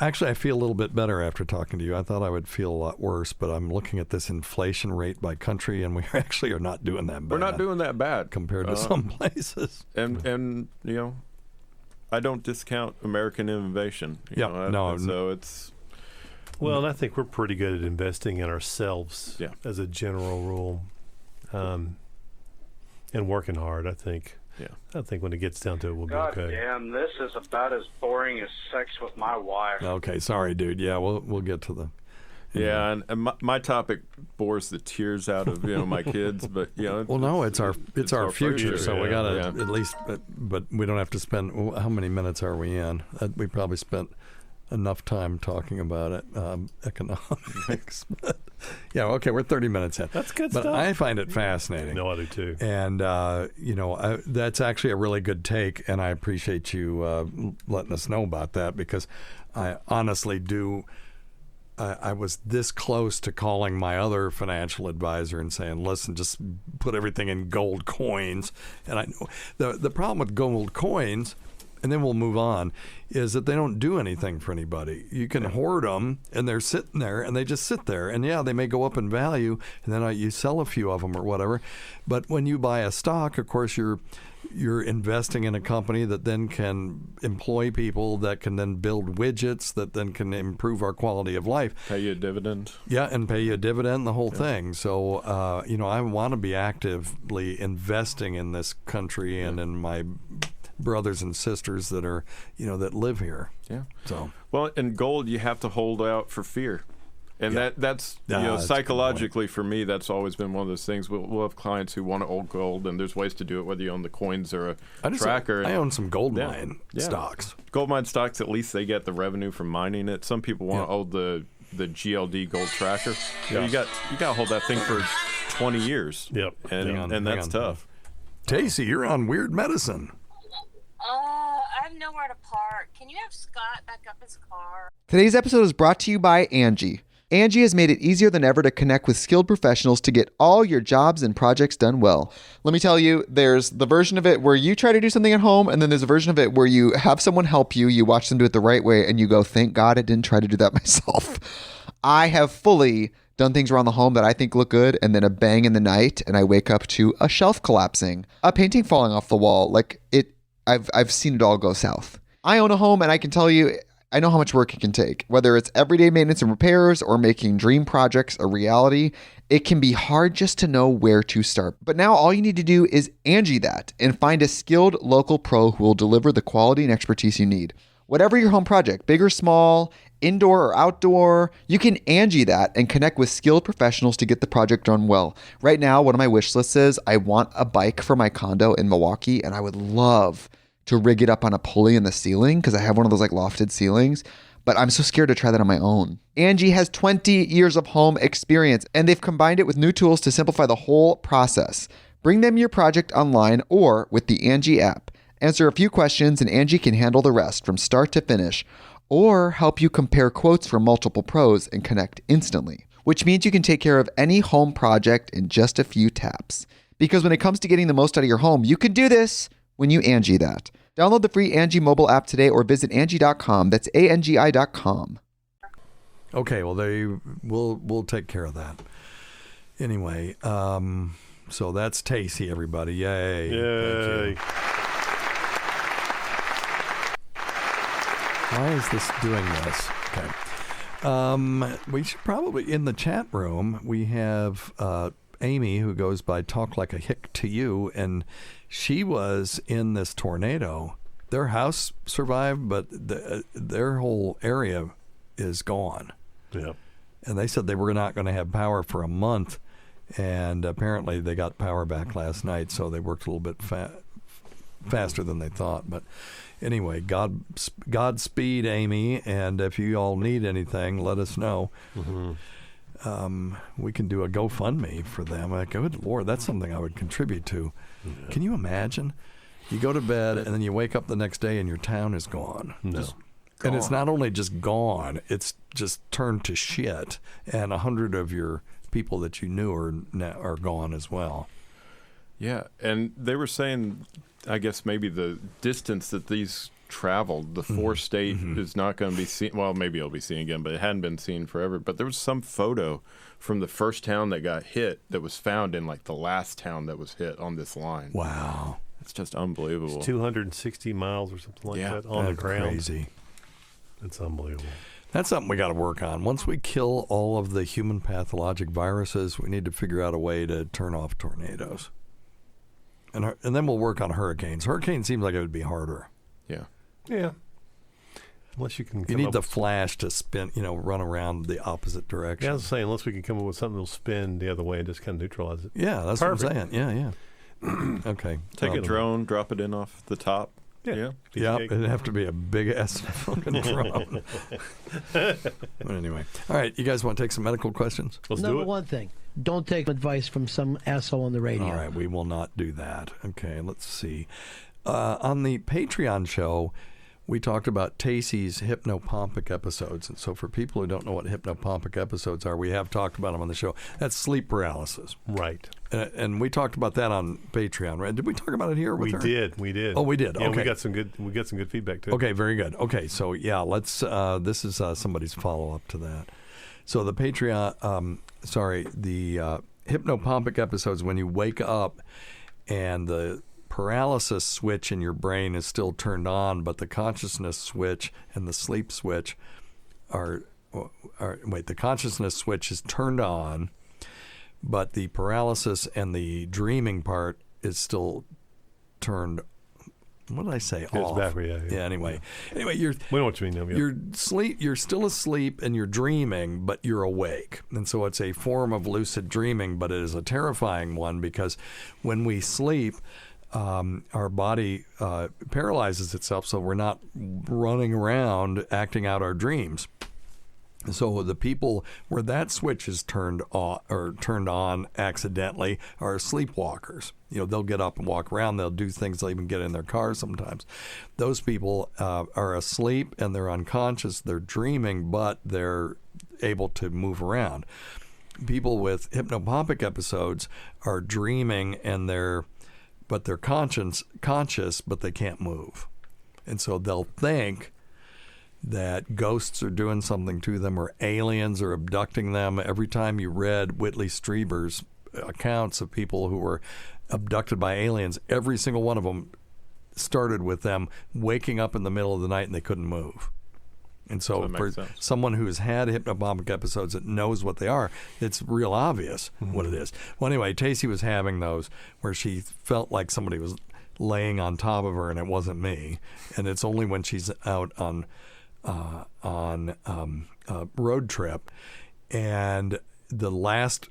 actually, I feel a little bit better after talking to you. I thought I would feel a lot worse, but I'm looking at this inflation rate by country, and we actually are not doing that bad. We're not doing that bad compared to some places. And I don't discount American innovation. So it's. Well, and I think we're pretty good at investing in ourselves as a general rule, and working hard. I think. Yeah. I think when it gets down to it, we'll be okay. God damn, this is about as boring as sex with my wife. Okay, sorry, dude. Yeah, we'll get to the. Yeah, and my topic bores the tears out of my kids, but Well, no, it's our future, so we gotta at least. But we don't have to spend. How many minutes are we in? We probably spent enough time talking about it, economics. But okay, we're 30 minutes in. That's good but stuff. I find it fascinating. No, I do too. And that's actually a really good take, and I appreciate you letting us know about that, because I honestly do. I was this close to calling my other financial advisor and saying, listen, just put everything in gold coins. And I know the problem with gold coins, and then we'll move on, is that they don't do anything for anybody. You can hoard them, and they're sitting there, and they just sit there. And they may go up in value, and then you sell a few of them or whatever. But when you buy a stock, of course, you're investing in a company that then can employ people, that can then build widgets, that then can improve our quality of life. Pay you a dividend. Yeah, and pay you a dividend, the whole thing. So, I want to be actively investing in this country and in my brothers and sisters that are, that live here. Yeah. So. Well, in gold, you have to hold out for fear. And that's psychologically for me, that's always been one of those things. We'll have clients who want to own gold, and there's ways to do it, whether you own the coins or a tracker. I own some gold mine stocks. Gold mine stocks, at least they get the revenue from mining it. Some people want to hold the GLD gold tracker. Yeah. You got to hold that thing for 20 years. Yep. And that's tough. Tacie, you're on Weird Medicine. I have nowhere to park. Can you have Scott back up his car? Today's episode is brought to you by Angie. Angie has made it easier than ever to connect with skilled professionals to get all your jobs and projects done well. Let me tell you, there's the version of it where you try to do something at home, and then there's a version of it where you have someone help you, you watch them do it the right way, and you go, thank God I didn't try to do that myself. I have fully done things around the home that I think look good, and then a bang in the night, and I wake up to a shelf collapsing, a painting falling off the wall. I've seen it all go south. I own a home, and I can tell you, I know how much work it can take. Whether it's everyday maintenance and repairs or making dream projects a reality, it can be hard just to know where to start. But now all you need to do is Angie that and find a skilled local pro who will deliver the quality and expertise you need. Whatever your home project, big or small, indoor or outdoor, you can Angie that and connect with skilled professionals to get the project done well. Right now, one of my wish lists is I want a bike for my condo in Milwaukee, and I would love to rig it up on a pulley in the ceiling because I have one of those lofted ceilings, but I'm so scared to try that on my own. Angie has 20 years of home experience, and they've combined it with new tools to simplify the whole process. Bring them your project online or with the Angie app. Answer a few questions and Angie can handle the rest from start to finish, or help you compare quotes from multiple pros and connect instantly, which means you can take care of any home project in just a few taps. Because when it comes to getting the most out of your home, you can do this when you Angie that. Download the free Angie mobile app today or visit Angie.com. That's ANGI.com. Okay, well, we'll take care of that. Anyway, so that's Tacie, everybody. Yay. Yay. Why is this doing this? Okay. We should probably, in the chat room, we have Amy, who goes by Talk Like a Hick to You, and she was in this tornado. Their house survived, but their whole area is gone. Yeah. And they said they were not going to have power for a month, and apparently they got power back last night, so they worked a little bit faster than they thought. But anyway, Godspeed, Amy, and if you all need anything, let us know. Mm-hmm. We can do a GoFundMe for them. Good Lord, that's something I would contribute to. Yeah. Can you imagine? You go to bed and then you wake up the next day and your town is gone. No. And it's not only just gone, it's just turned to shit. And 100 of your people that you knew are gone as well. Yeah, and they were saying, I guess maybe the distance that these traveled, the four-state is not going to be seen. Well, maybe it'll be seen again, but it hadn't been seen forever. But there was some photo from the first town that got hit that was found in the last town that was hit on this line. Wow. It's just unbelievable. It's 260 miles or something like that on the ground. Crazy. It's unbelievable. That's something we got to work on. Once we kill all of the human pathologic viruses, we need to figure out a way to turn off tornadoes. And then we'll work on hurricanes. Hurricanes seems like it would be harder. Yeah. Yeah. Unless you can. You need the flash to spin, run around the opposite direction. Yeah, I was saying, unless we can come up with something that'll spin the other way and just kind of neutralize it. Yeah, that's Perfect. what I'm saying. Yeah. Okay. Take a drone, drop it in off the top. Yeah. Yeah, it'd have to be a big ass fucking drone. But anyway, all right. You guys want to take some medical questions? Let's do Number it. one thing: don't take advice from some asshole on the radio. All right, we will not do that. Okay, let's see. On the Patreon show, we talked about Tacie's hypnopompic episodes. And so for people who don't know what hypnopompic episodes are, we have talked about them on the show. That's sleep paralysis. Right. And we talked about that on Patreon, right? Did we talk about it here with her? We did. Oh, we did. Yeah, okay. we got some good feedback too. Okay, very good. Okay, so yeah, let's this is somebody's follow-up to that. So the Patreon, the hypnopompic episodes, when you wake up and the paralysis switch in your brain is still turned on, but the consciousness switch and the sleep switch the consciousness switch is turned on, but the paralysis and the dreaming part is still turned what did I say? It's Off. backward, yeah. Anyway, we we know what you mean. You're still asleep and you're dreaming, but you're awake, and so it's a form of lucid dreaming, but it is a terrifying one because when we sleep, our body paralyzes itself, so we're not running around acting out our dreams. So the people where that switch is turned on accidentally are sleepwalkers. They'll get up and walk around. They'll do things. They'll even get in their cars sometimes. Those people are asleep and they're unconscious. They're dreaming, but they're able to move around. People with hypnopompic episodes are dreaming and they're conscious, but they can't move. And so they'll think that ghosts are doing something to them or aliens are abducting them. Every time you read Whitley Strieber's accounts of people who were abducted by aliens, every single one of them started with them waking up in the middle of the night and they couldn't move. And so for someone who's had hypnopompic episodes that knows what they are, it's real obvious what it is. Well, anyway, Tacie was having those where she felt like somebody was laying on top of her and it wasn't me. And it's only when she's out on a road trip, and the last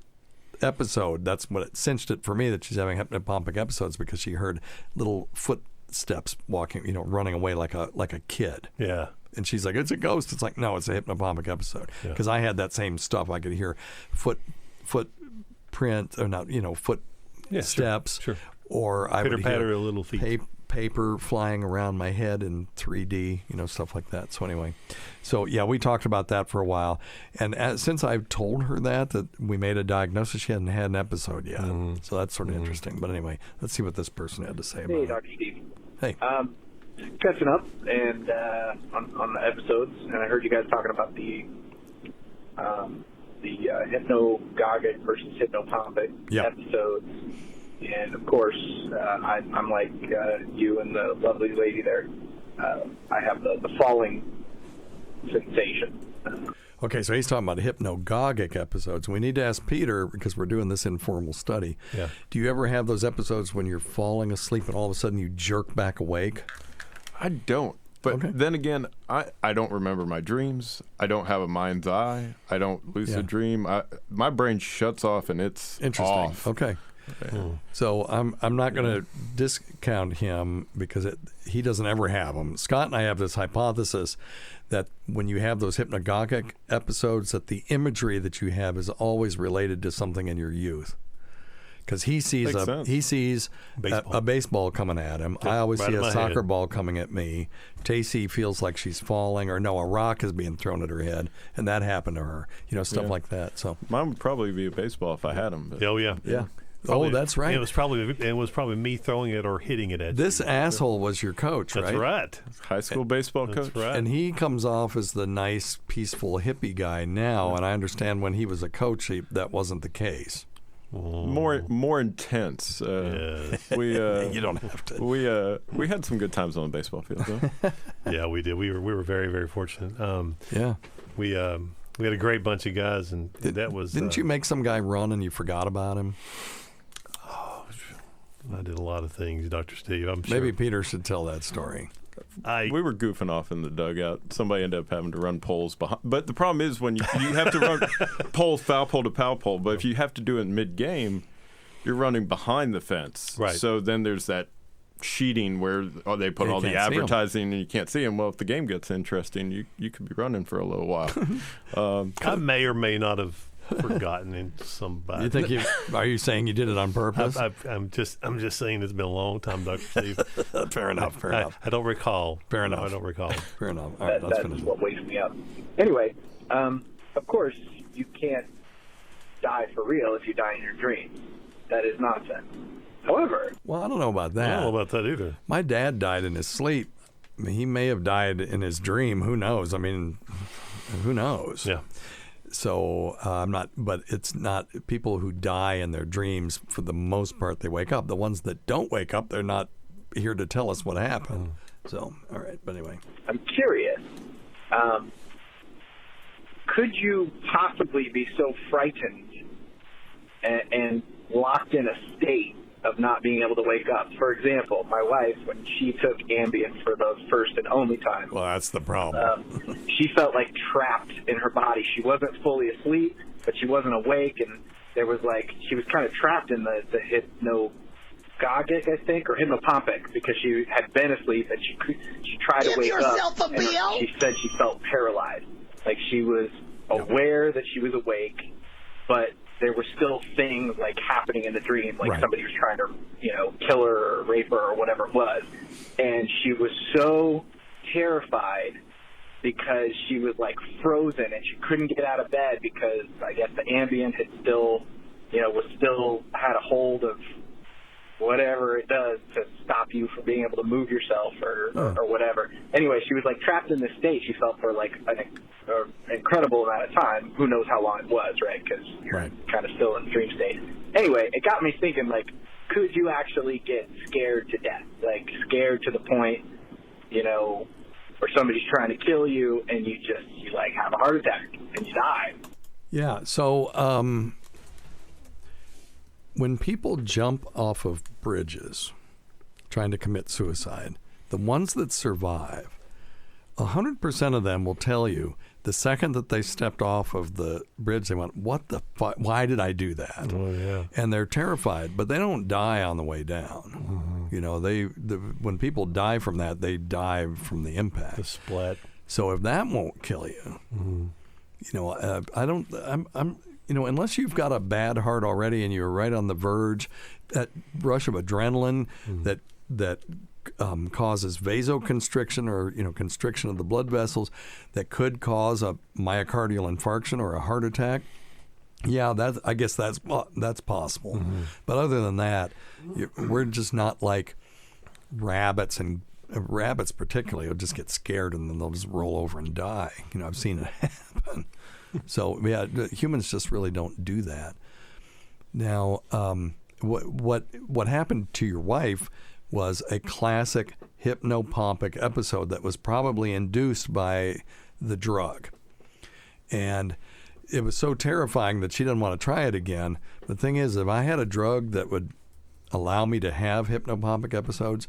episode, that's what it cinched it for me that she's having hypnopompic episodes, because she heard little footsteps walking, running away like a kid. Yeah. And she's like, it's a ghost. It's like, no, it's a hypnopompic episode. Because I had that same stuff. I could hear footprint, or not, steps. Sure. Or I would hear a little feet. Paper flying around my head in 3D, stuff like that. So anyway, we talked about that for a while. And since I've told her that we made a diagnosis, she hadn't had an episode yet. So that's sort of interesting. But anyway, let's see what this person had to say about it. Hey, Dr. Steve. Hey. Catching up and on the episodes, and I heard you guys talking about the hypnagogic versus hypnopompic episodes. And of course, I'm like you and the lovely lady there. I have the falling sensation. Okay, so he's talking about hypnagogic episodes. We need to ask Peter, because we're doing this informal study. Yeah. Do you ever have those episodes when you're falling asleep and all of a sudden you jerk back awake? I don't. But then again, I don't remember my dreams. I don't have a mind's eye. I don't lucid dream. My brain shuts off and it's off. Okay. So I'm not going to discount him because he doesn't ever have them. Scott and I have this hypothesis that when you have those hypnagogic episodes, that the imagery that you have is always related to something in your youth. Because he sees a baseball coming at him. I always see a soccer ball coming at me. Tacie feels like she's falling, or no, a rock is being thrown at her head, and that happened to her. Stuff like that. So mine would probably be a baseball if I had them. Oh yeah. Probably, that's right. It was probably me throwing it or hitting it at this asshole was your coach, right? That's right. High school baseball coach. Right. And he comes off as the nice, peaceful hippie guy now, and I understand when he was a coach, that wasn't the case. More intense. We you don't have to. We had some good times on the baseball field, though. Yeah, we did. We were very, very fortunate. We had a great bunch of guys, and that was. Didn't you make some guy run and you forgot about him? I did a lot of things, Dr. Steve. I'm sure. Maybe Peter should tell that story. We were goofing off in the dugout. Somebody ended up having to run poles behind. But the problem is when you have to run poles, foul pole to foul pole. But if you have to do it mid-game, you're running behind the fence. Right. So then there's that sheeting where they put all the advertising and you can't see them. Well, if the game gets interesting, you could be running for a little while. I may or may not have forgotten in somebody. You think are you saying you did it on purpose? I'm just saying it's been a long time, Dr. Steve. Fair enough. I don't recall. Fair enough. I don't recall. Fair enough. All right, that's what wakes me up. Anyway, of course, you can't die for real if you die in your dreams. That is nonsense. However, well, I don't know about that. I don't know about that either. My dad died in his sleep. I mean, he may have died in his dream. Who knows? I mean, who knows? Yeah. So I'm not, but it's not people who die in their dreams. For the most part, they wake up. The ones that don't wake up, they're not here to tell us what happened. So, all right. But anyway, I'm curious. Could you possibly be so frightened and locked in a state of not being able to wake up. For example, my wife, when she took Ambien for the first and only time, well, that's the problem. She felt like trapped in her body. She wasn't fully asleep, but she wasn't awake, and there was like she was kind of trapped in the hypnagogic, I think, or hypnopompic, because she had been asleep and she tried to wake up. Give yourself a BL. She said she felt paralyzed, like she was aware that she was awake, but there were still things like happening in the dream, like somebody was trying to, kill her or rape her or whatever it was, and she was so terrified because she was like frozen and she couldn't get out of bed because I guess the Ambien had still, had a hold of whatever it does to stop you from being able to move yourself or whatever. Anyway, she was like trapped in this state, she felt, for like an incredible amount of time. Who knows how long it was, right? Because you're kind of still in the dream state. Anyway, it got me thinking, like, could you actually get scared to death? Like, scared to the point, where somebody's trying to kill you and you like have a heart attack and you die. Yeah. So when people jump off of bridges trying to commit suicide, the ones that survive, 100% of them will tell you the second that they stepped off of the bridge, they went, what the fuck? Why did I do that? Oh, yeah. And they're terrified, but they don't die on the way down. Mm-hmm. When people die from that, they die from the impact. The splat. So if that won't kill you, unless you've got a bad heart already and you're right on the verge, that rush of adrenaline that causes vasoconstriction or constriction of the blood vessels that could cause a myocardial infarction or a heart attack. Yeah, I guess that's possible. Mm-hmm. But other than that, we're just not like rabbits, and rabbits particularly will just get scared and then they'll just roll over and die. I've seen it happen. So yeah, humans just really don't do that. Now, what happened to your wife was a classic hypnopompic episode that was probably induced by the drug. And it was so terrifying that she didn't want to try it again. The thing is, if I had a drug that would allow me to have hypnopompic episodes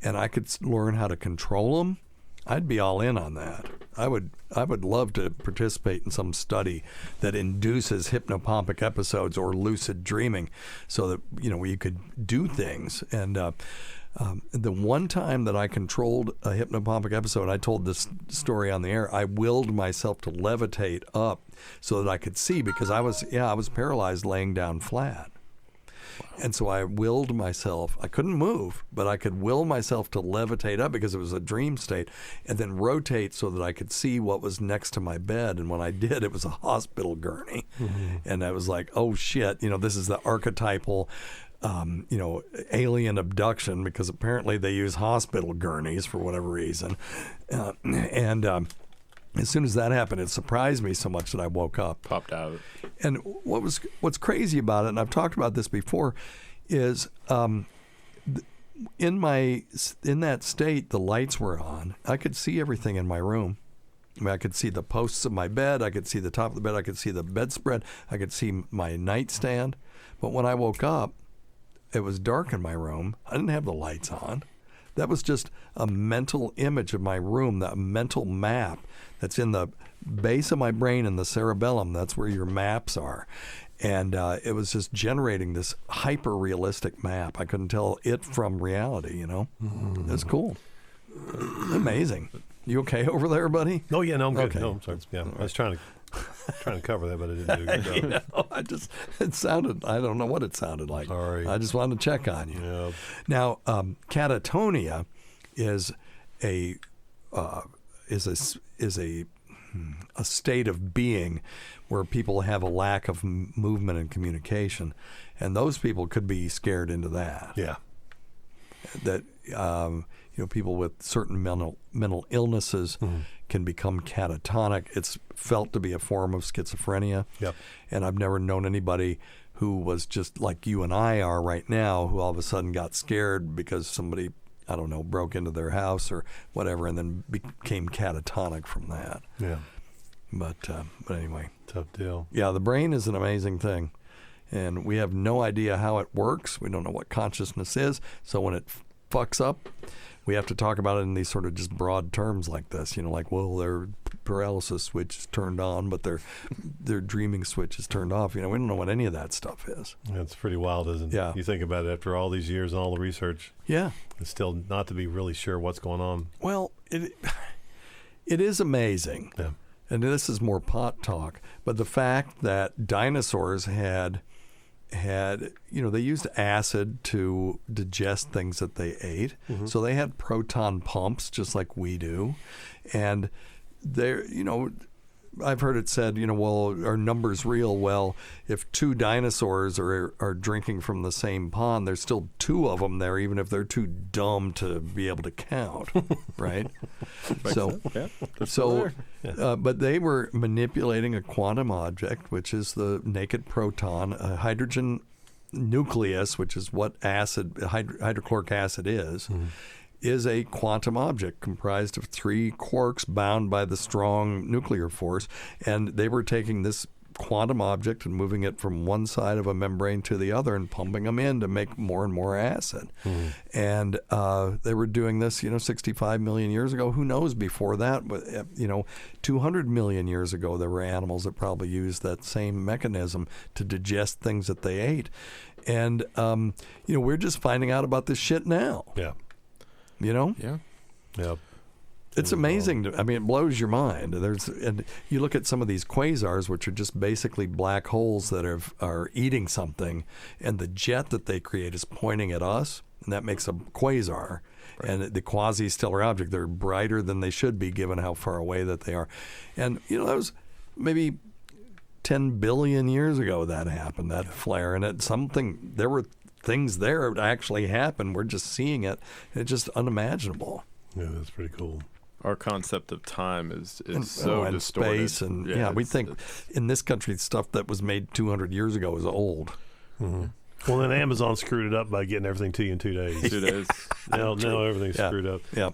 and I could learn how to control them, I'd be all in on that. I would love to participate in some study that induces hypnopompic episodes or lucid dreaming, so that where you could do things. And the one time that I controlled a hypnopompic episode, I told this story on the air. I willed myself to levitate up so that I could see, because I was paralyzed laying down flat. And so I willed myself, I couldn't move, but I could will myself to levitate up because it was a dream state, and then rotate so that I could see what was next to my bed. And when I did, it was a hospital gurney. Mm-hmm. And I was like, oh shit, this is the archetypal, alien abduction, because apparently they use hospital gurneys for whatever reason. As soon as that happened, it surprised me so much that I woke up. Popped out. And what's crazy about it, and I've talked about this before, is in that state, the lights were on. I could see everything in my room. I mean, I could see the posts of my bed. I could see the top of the bed. I could see the bedspread. I could see my nightstand. But when I woke up, it was dark in my room. I didn't have the lights on. That was just a mental image of my room, that mental map that's in the base of my brain in the cerebellum. That's where your maps are. And it was just generating this hyper-realistic map. I couldn't tell it from reality, Mm-hmm. It's cool. Amazing. You okay over there, buddy? Oh, yeah, no, I'm good. Okay. No, I'm sorry. Yeah, I was trying to cover that, but I didn't do a good job. It sounded, I don't know what it sounded like. Sorry. I just wanted to check on you. Yep. Now, catatonia is a state of being where people have a lack of movement and communication, and those people could be scared into that. Yeah. That people with certain mental illnesses can become catatonic. It's felt to be a form of schizophrenia. Yep. And I've never known anybody who was just like you and I are right now, who all of a sudden got scared because somebody, I don't know, broke into their house or whatever, and then became catatonic from that. Yeah. But anyway. Tough deal. Yeah, the brain is an amazing thing. And we have no idea how it works. We don't know what consciousness is. So when it fucks up, we have to talk about it in these sort of just broad terms like this. Like, well, their paralysis switch is turned on, but their dreaming switch is turned off. We don't know what any of that stuff is. That's pretty wild, isn't it? Yeah. You think about it after all these years and all the research. Yeah. It's still not to be really sure what's going on. Well, it is amazing. Yeah. And this is more pot talk, but the fact that dinosaurs had they used acid to digest things that they ate. Mm-hmm. So they had proton pumps just like we do. And they're, I've heard it said, well, are numbers real? Well, if two dinosaurs are drinking from the same pond, there's still two of them there, even if they're too dumb to be able to count, right? But they were manipulating a quantum object, which is the naked proton, a hydrogen nucleus, which is what hydrochloric acid is. Mm-hmm. Is a quantum object comprised of 3 quarks bound by the strong nuclear force. And they were taking this quantum object and moving it from one side of a membrane to the other and pumping them in to make more and more acid. Mm-hmm. And they were doing this, 65 million years ago. Who knows before that? But, 200 million years ago, there were animals that probably used that same mechanism to digest things that they ate. And, we're just finding out about this shit now. Yeah. Yeah. Yep. It's amazing. It blows your mind. And you look at some of these quasars, which are just basically black holes that are eating something, and the jet that they create is pointing at us, and that makes a quasar. Right. And the quasi-stellar object, they're brighter than they should be given how far away that they are. And, that was maybe 10 billion years ago that happened, that flare. And there were things there that actually happened. We're just seeing it. It's just unimaginable. Yeah, that's pretty cool. Our concept of time is and distorted. Space and we think in this country stuff that was made 200 years ago is old. Mm-hmm. Well, then Amazon screwed it up by getting everything to you in 2 days. 2 days. Now everything's screwed up. Yeah.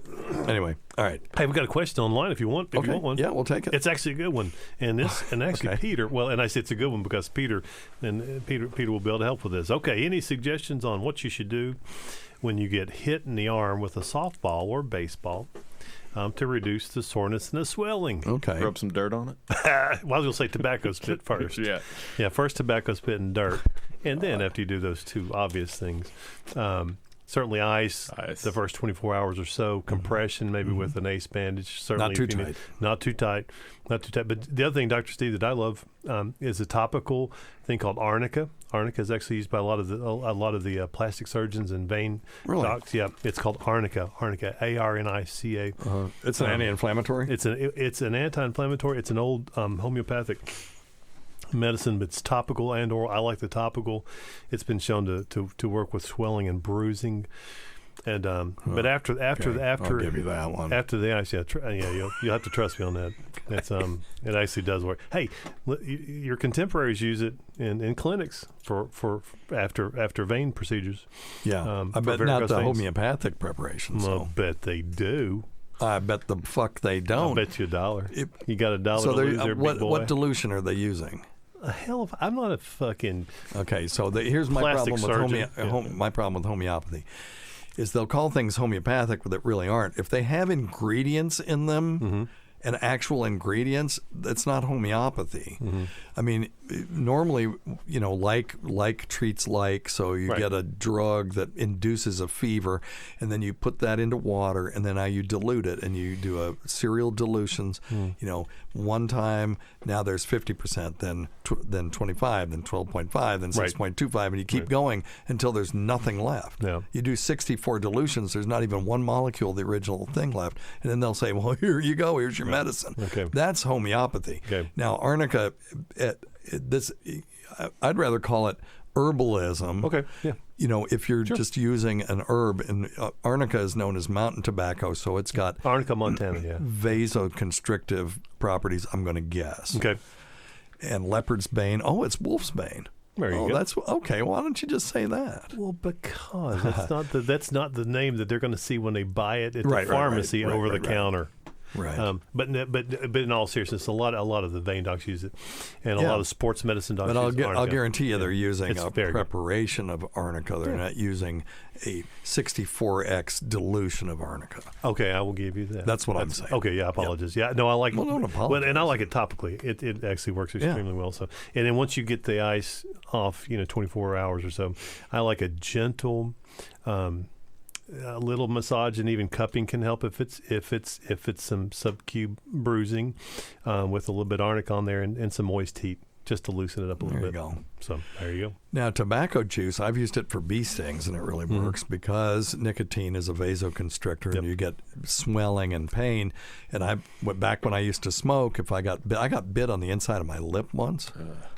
Anyway, all right. Hey, we've got a question online if you want. If you want one, yeah, we'll take it. It's actually a good one, and actually Peter. Well, and I say it's a good one because Peter will be able to help with this. Okay, any suggestions on what you should do when you get hit in the arm with a softball or baseball? To reduce the soreness and the swelling. Okay. Rub some dirt on it. Well, I was going to say tobacco spit first. Yeah. First tobacco spit and dirt, and then after you do those two obvious things, certainly ice. The first 24 hours or so. Compression, maybe with an ace bandage. Certainly not too tight. But the other thing, Dr. Steve, that I love is a topical thing called arnica. Arnica is actually used by a lot of the plastic surgeons and vein docs. Yeah, it's called arnica. Arnica, A-R-N-I-C-A. It's an anti-inflammatory. It's an anti-inflammatory. It's an old homeopathic medicine, but it's topical and oral. I like the topical. It's been shown to work with swelling and bruising. And but after I'll give you that one. After the ice, you'll have to trust me on that. It's it actually does work. Hey, your contemporaries use it in clinics for after vein procedures. Yeah, I bet not the homeopathic preparations. I bet they do. I bet the fuck they don't. I bet you $1. You got $1 so to lose there, big boy. What dilution are they using? I'm not a fucking. Okay, so here's my problem with my problem with homeopathy. Is they'll call things homeopathic that really aren't. If they have ingredients in them and actual ingredients, that's not homeopathy. Mm-hmm. I mean, normally, like treats like, so you get a drug that induces a fever, and then you put that into water, and then now you dilute it, and you do a serial dilutions. One time, now there's 50%, then 25, then 12.5, then 6.25, and you keep going until there's nothing left. Yeah. You do 64 dilutions, there's not even one molecule of the original thing left, and then they'll say, well, here you go, here's your medicine. Okay. That's homeopathy. Okay. Now, arnica, I'd rather call it herbalism. Okay, yeah. If you're just using an herb, and arnica is known as mountain tobacco, so it's got Arnica montana, vasoconstrictive properties, I'm going to guess. Okay. And leopard's bane. Oh, it's wolf's bane. There you go. That's okay. Why don't you just say that? Well, because that's not the name that they're going to see when they buy it at the pharmacy over the counter. Right. But in all seriousness, a lot of the vein docs use it, and a lot of sports medicine docs. But use I'll guarantee you they're using It's a very good. preparation of arnica. They're not using a 64x dilution of arnica. Okay, I will give you that. That's what I'm saying. Okay, yeah, I apologize. Yeah, no, I like. Well, don't apologize. And I like it topically. It actually works extremely well. So, and then once you get the ice off, 24 hours or so, I like a gentle. A little massage and even cupping can help if it's some sub-Q bruising with a little bit of arnica on there and some moist heat just to loosen it up a little bit. There you go. So there you go. Now, tobacco juice, I've used it for bee stings, and it really works because nicotine is a vasoconstrictor, and you get swelling and pain. And I went back when I used to smoke. If I got bit on the inside of my lip once.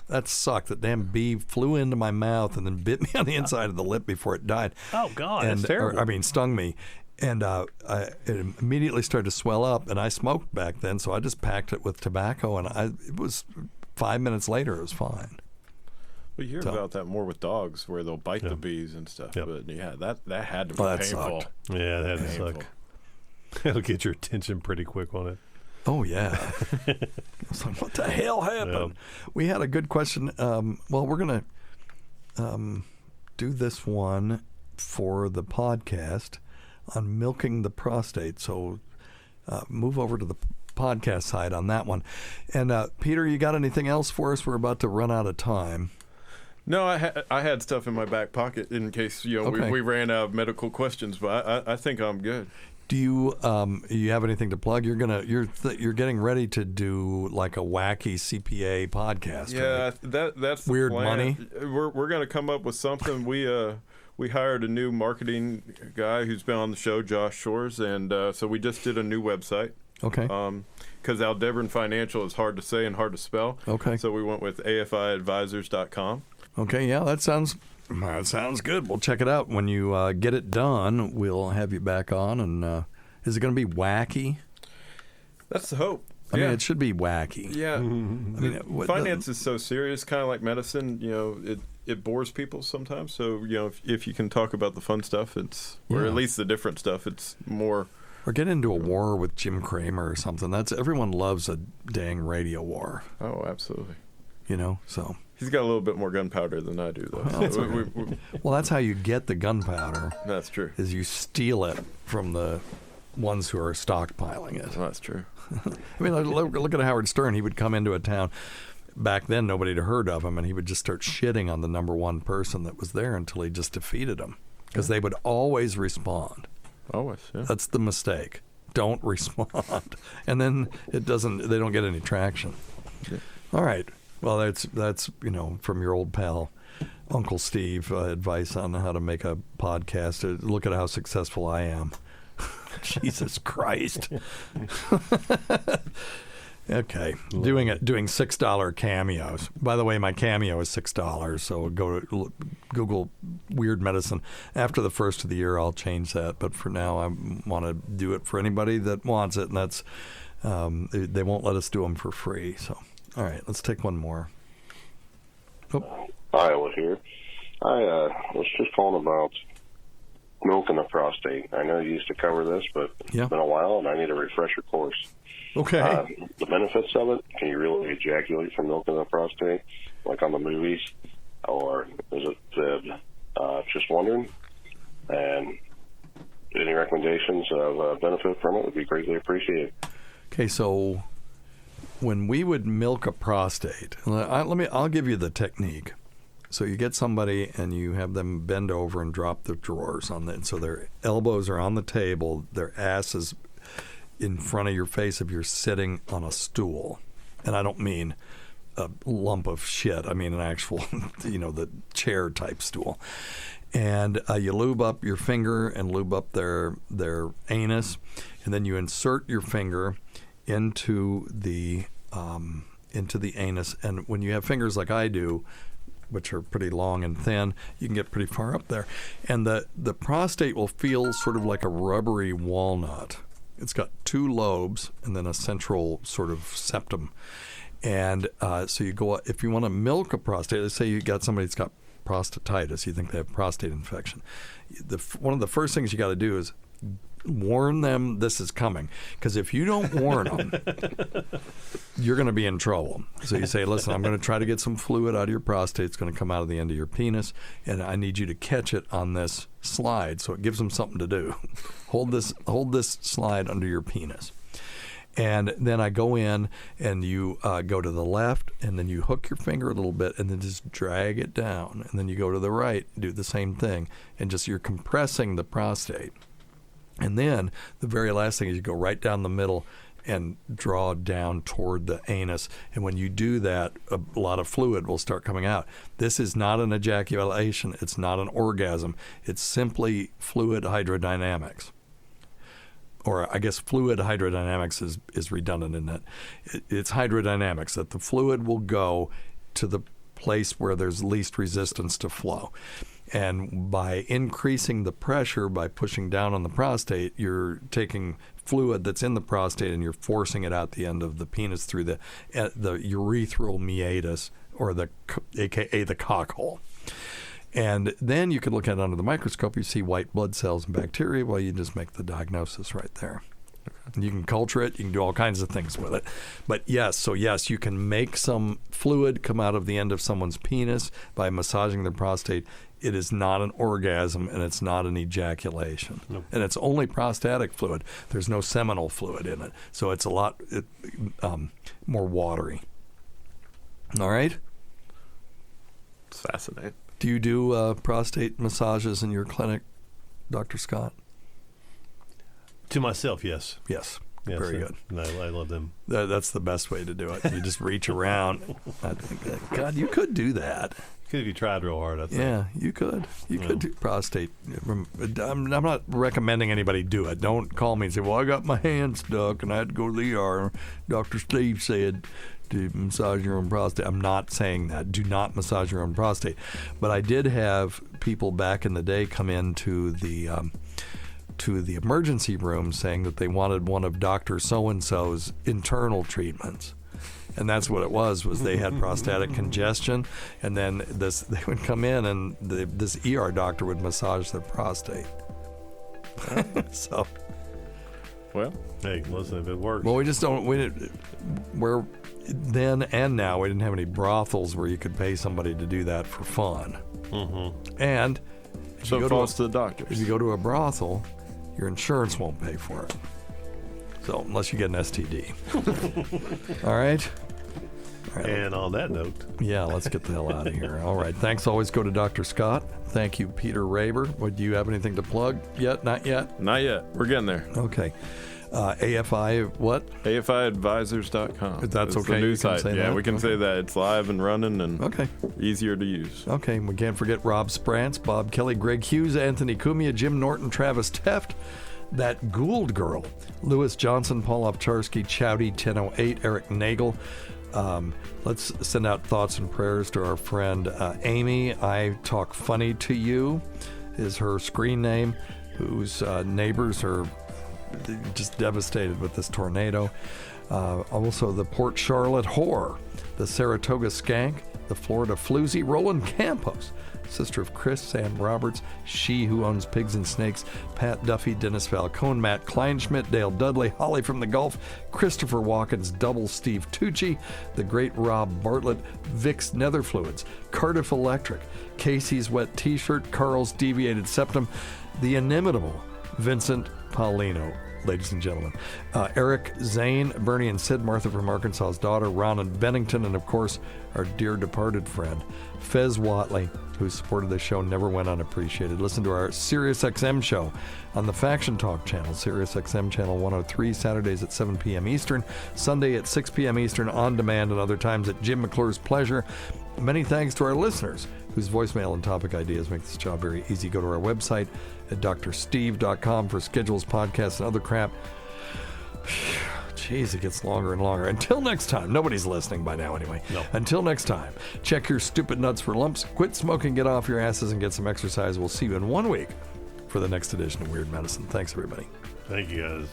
That sucked. That damn bee flew into my mouth and then bit me on the inside of the lip before it died. Oh God, that's terrible. Stung me. And it immediately started to swell up, and I smoked back then, so I just packed it with tobacco, and it was 5 minutes later, it was fine. We hear about that more with dogs, where they'll bite the bees and stuff. Yep. But yeah, that had to be that painful. sucked. Yeah, that had to suck. It'll get your attention pretty quick on it. Oh, yeah. It's like, what the hell happened? Yeah. We had a good question. Well, we're going to do this one for the podcast on milking the prostate. So move over to the podcast side on that one. And Peter, you got anything else for us? We're about to run out of time. No, I had stuff in my back pocket in case we ran out of medical questions, but I think I'm good. Do you have anything to plug? You're getting ready to do like a wacky CPA podcast. Yeah, right? that's the weird plan. Money. We're going to come up with something. We hired a new marketing guy who's been on the show, Josh Shores, and so we just did a new website. Okay. Because Aldebaran Financial is hard to say and hard to spell. Okay. So we went with afiadvisors.com. Okay. Yeah, that sounds good. We'll check it out. When you get it done, we'll have you back on. And is it going to be wacky? That's the hope. I mean, it should be wacky. Yeah. I mean, finance is so serious, kind of like medicine. It bores people sometimes. So, if you can talk about the fun stuff, or at least the different stuff, it's more. Or get into a war with Jim Cramer or something. Everyone loves a dang radio war. Oh, absolutely. So. He's got a little bit more gunpowder than I do, though. Well, that's how you get the gunpowder. That's true. Is you steal it from the ones who are stockpiling it. That's true. I mean, look at Howard Stern. He would come into a town. Back then, nobody had heard of him, and he would just start shitting on the number one person that was there until he just defeated him. Because they would always respond. Always, yeah. That's the mistake. Don't respond. And then they don't get any traction. Yeah. All right. Well, that's from your old pal, Uncle Steve, advice on how to make a podcast. Look at how successful I am. Jesus Christ. Okay. Doing $6 cameos. By the way, my cameo is $6, so go to Google Weird Medicine. After the first of the year, I'll change that. But for now, I want to do it for anybody that wants it, and that's they won't let us do them for free. So, all right, let's take one more. Oh. Iowa here. I was just calling about milking the prostate. I know you used to cover this, but it's been a while, and I need a refresher course. Okay. The benefits of it, can you really ejaculate from milking the prostate, like on the movies, or is it fibbed? Just wondering. And any recommendations of benefit from it would be greatly appreciated. Okay, so when we would milk a prostate, I'll give you the technique. So you get somebody and you have them bend over and drop their drawers on it. So their elbows are on the table, their ass is in front of your face if you're sitting on a stool. And I don't mean a lump of shit. I mean an actual, the chair type stool. And you lube up your finger and lube up their anus, and then you insert your finger into the anus. And when you have fingers like I do, which are pretty long and thin, you can get pretty far up there. And the prostate will feel sort of like a rubbery walnut. It's got two lobes and then a central sort of septum. And so you go, if you want to milk a prostate, let's say you got somebody that's got prostatitis, you think they have prostate infection. One of the first things you got to do is warn them this is coming, because if you don't warn them, you're going to be in trouble. So you say, listen, I'm going to try to get some fluid out of your prostate. It's going to come out of the end of your penis, and I need you to catch it on this slide. So it gives them something to do. Hold this slide under your penis. And then I go in, and you go to the left, and then you hook your finger a little bit, and then just drag it down. And then you go to the right, do the same thing, and just you're compressing the prostate. And then the very last thing is you go right down the middle and draw down toward the anus. And when you do that, a lot of fluid will start coming out. This is not an ejaculation. It's not an orgasm. It's simply fluid hydrodynamics. Or I guess fluid hydrodynamics is redundant in that. It's hydrodynamics, that the fluid will go to the place where there's least resistance to flow. And by increasing the pressure, by pushing down on the prostate, you're taking fluid that's in the prostate and you're forcing it out the end of the penis through the urethral meatus, or aka the cock hole. And then you can look at it under the microscope. You see white blood cells and bacteria. Well, you just make the diagnosis right there. You can culture it. You can do all kinds of things with it. But yes, you can make some fluid come out of the end of someone's penis by massaging their prostate. It is not an orgasm, and it's not an ejaculation. Nope. And it's only prostatic fluid. There's no seminal fluid in it. So it's a lot more watery. All right? It's fascinating. Do you do prostate massages in your clinic, Dr. Scott? To myself, yes. Yes. Very good. I love them. That's the best way to do it. You just reach around. I think, God, you could do that. Could if you tried real hard, I think. Yeah, you could. You could do prostate. I'm not recommending anybody do it. Don't call me and say, well, I got my hand stuck and I had to go to the ER. Dr. Steve said to massage your own prostate. I'm not saying that. Do not massage your own prostate. But I did have people back in the day come into the emergency room saying that they wanted one of Dr. So-and-so's internal treatments. And that's what it was they had prostatic congestion, and then they would come in and this ER doctor would massage their prostate. So, well, hey, listen, if it works. Well, we just don't. Where then and now we didn't have any brothels where you could pay somebody to do that for fun. Mm-hmm. And so it falls to the doctors. If you go to a brothel, your insurance won't pay for it. So unless you get an STD. All right. And on that note. Yeah, let's get the hell out of here. All right. Thanks. Always go to Dr. Scott. Thank you, Peter Raber. Do you have anything to plug yet? Not yet? Not yet. We're getting there. Okay. AFI what? AFIadvisors.com. That's okay. The new you site. Say yeah, that? we can say that. It's live and running and easier to use. Okay. We can't forget Rob Sprance, Bob Kelly, Greg Hughes, Anthony Cumia, Jim Norton, Travis Teft, that Gould Girl, Lewis Johnson, Paul Ovcharsky, Chowdy 1008, Eric Nagel. Let's send out thoughts and prayers to our friend Amy. I Talk Funny to You is her screen name, whose neighbors are just devastated with this tornado. Also the Port Charlotte Whore, the Saratoga Skank, the Florida Floozy, Roland Campos, sister of Chris, Sam Roberts, She Who Owns Pigs and Snakes, Pat Duffy, Dennis Falcone, Matt Kleinschmidt, Dale Dudley, Holly from the Gulf, Christopher Watkins, Double Steve Tucci, the great Rob Bartlett, Vic's Netherfluids, Cardiff Electric, Casey's Wet T-Shirt, Carl's Deviated Septum, the inimitable Vincent Paulino, ladies and gentlemen. Eric, Zane, Bernie and Sid, Martha from Arkansas's daughter, Ron and Bennington, and of course, our dear departed friend, Fez Watley, who supported the show, never went unappreciated. Listen to our SiriusXM show on the Faction Talk channel, SiriusXM channel 103, Saturdays at 7 p.m. Eastern, Sunday at 6 p.m. Eastern, on demand, and other times at Jim McClure's pleasure. Many thanks to our listeners whose voicemail and topic ideas make this job very easy. Go to our website at drsteve.com for schedules, podcasts, and other crap. Jeez, it gets longer and longer. Until next time. Nobody's listening by now anyway. No. Until next time, check your stupid nuts for lumps, quit smoking, get off your asses, and get some exercise. We'll see you in 1 week for the next edition of Weird Medicine. Thanks, everybody. Thank you, guys.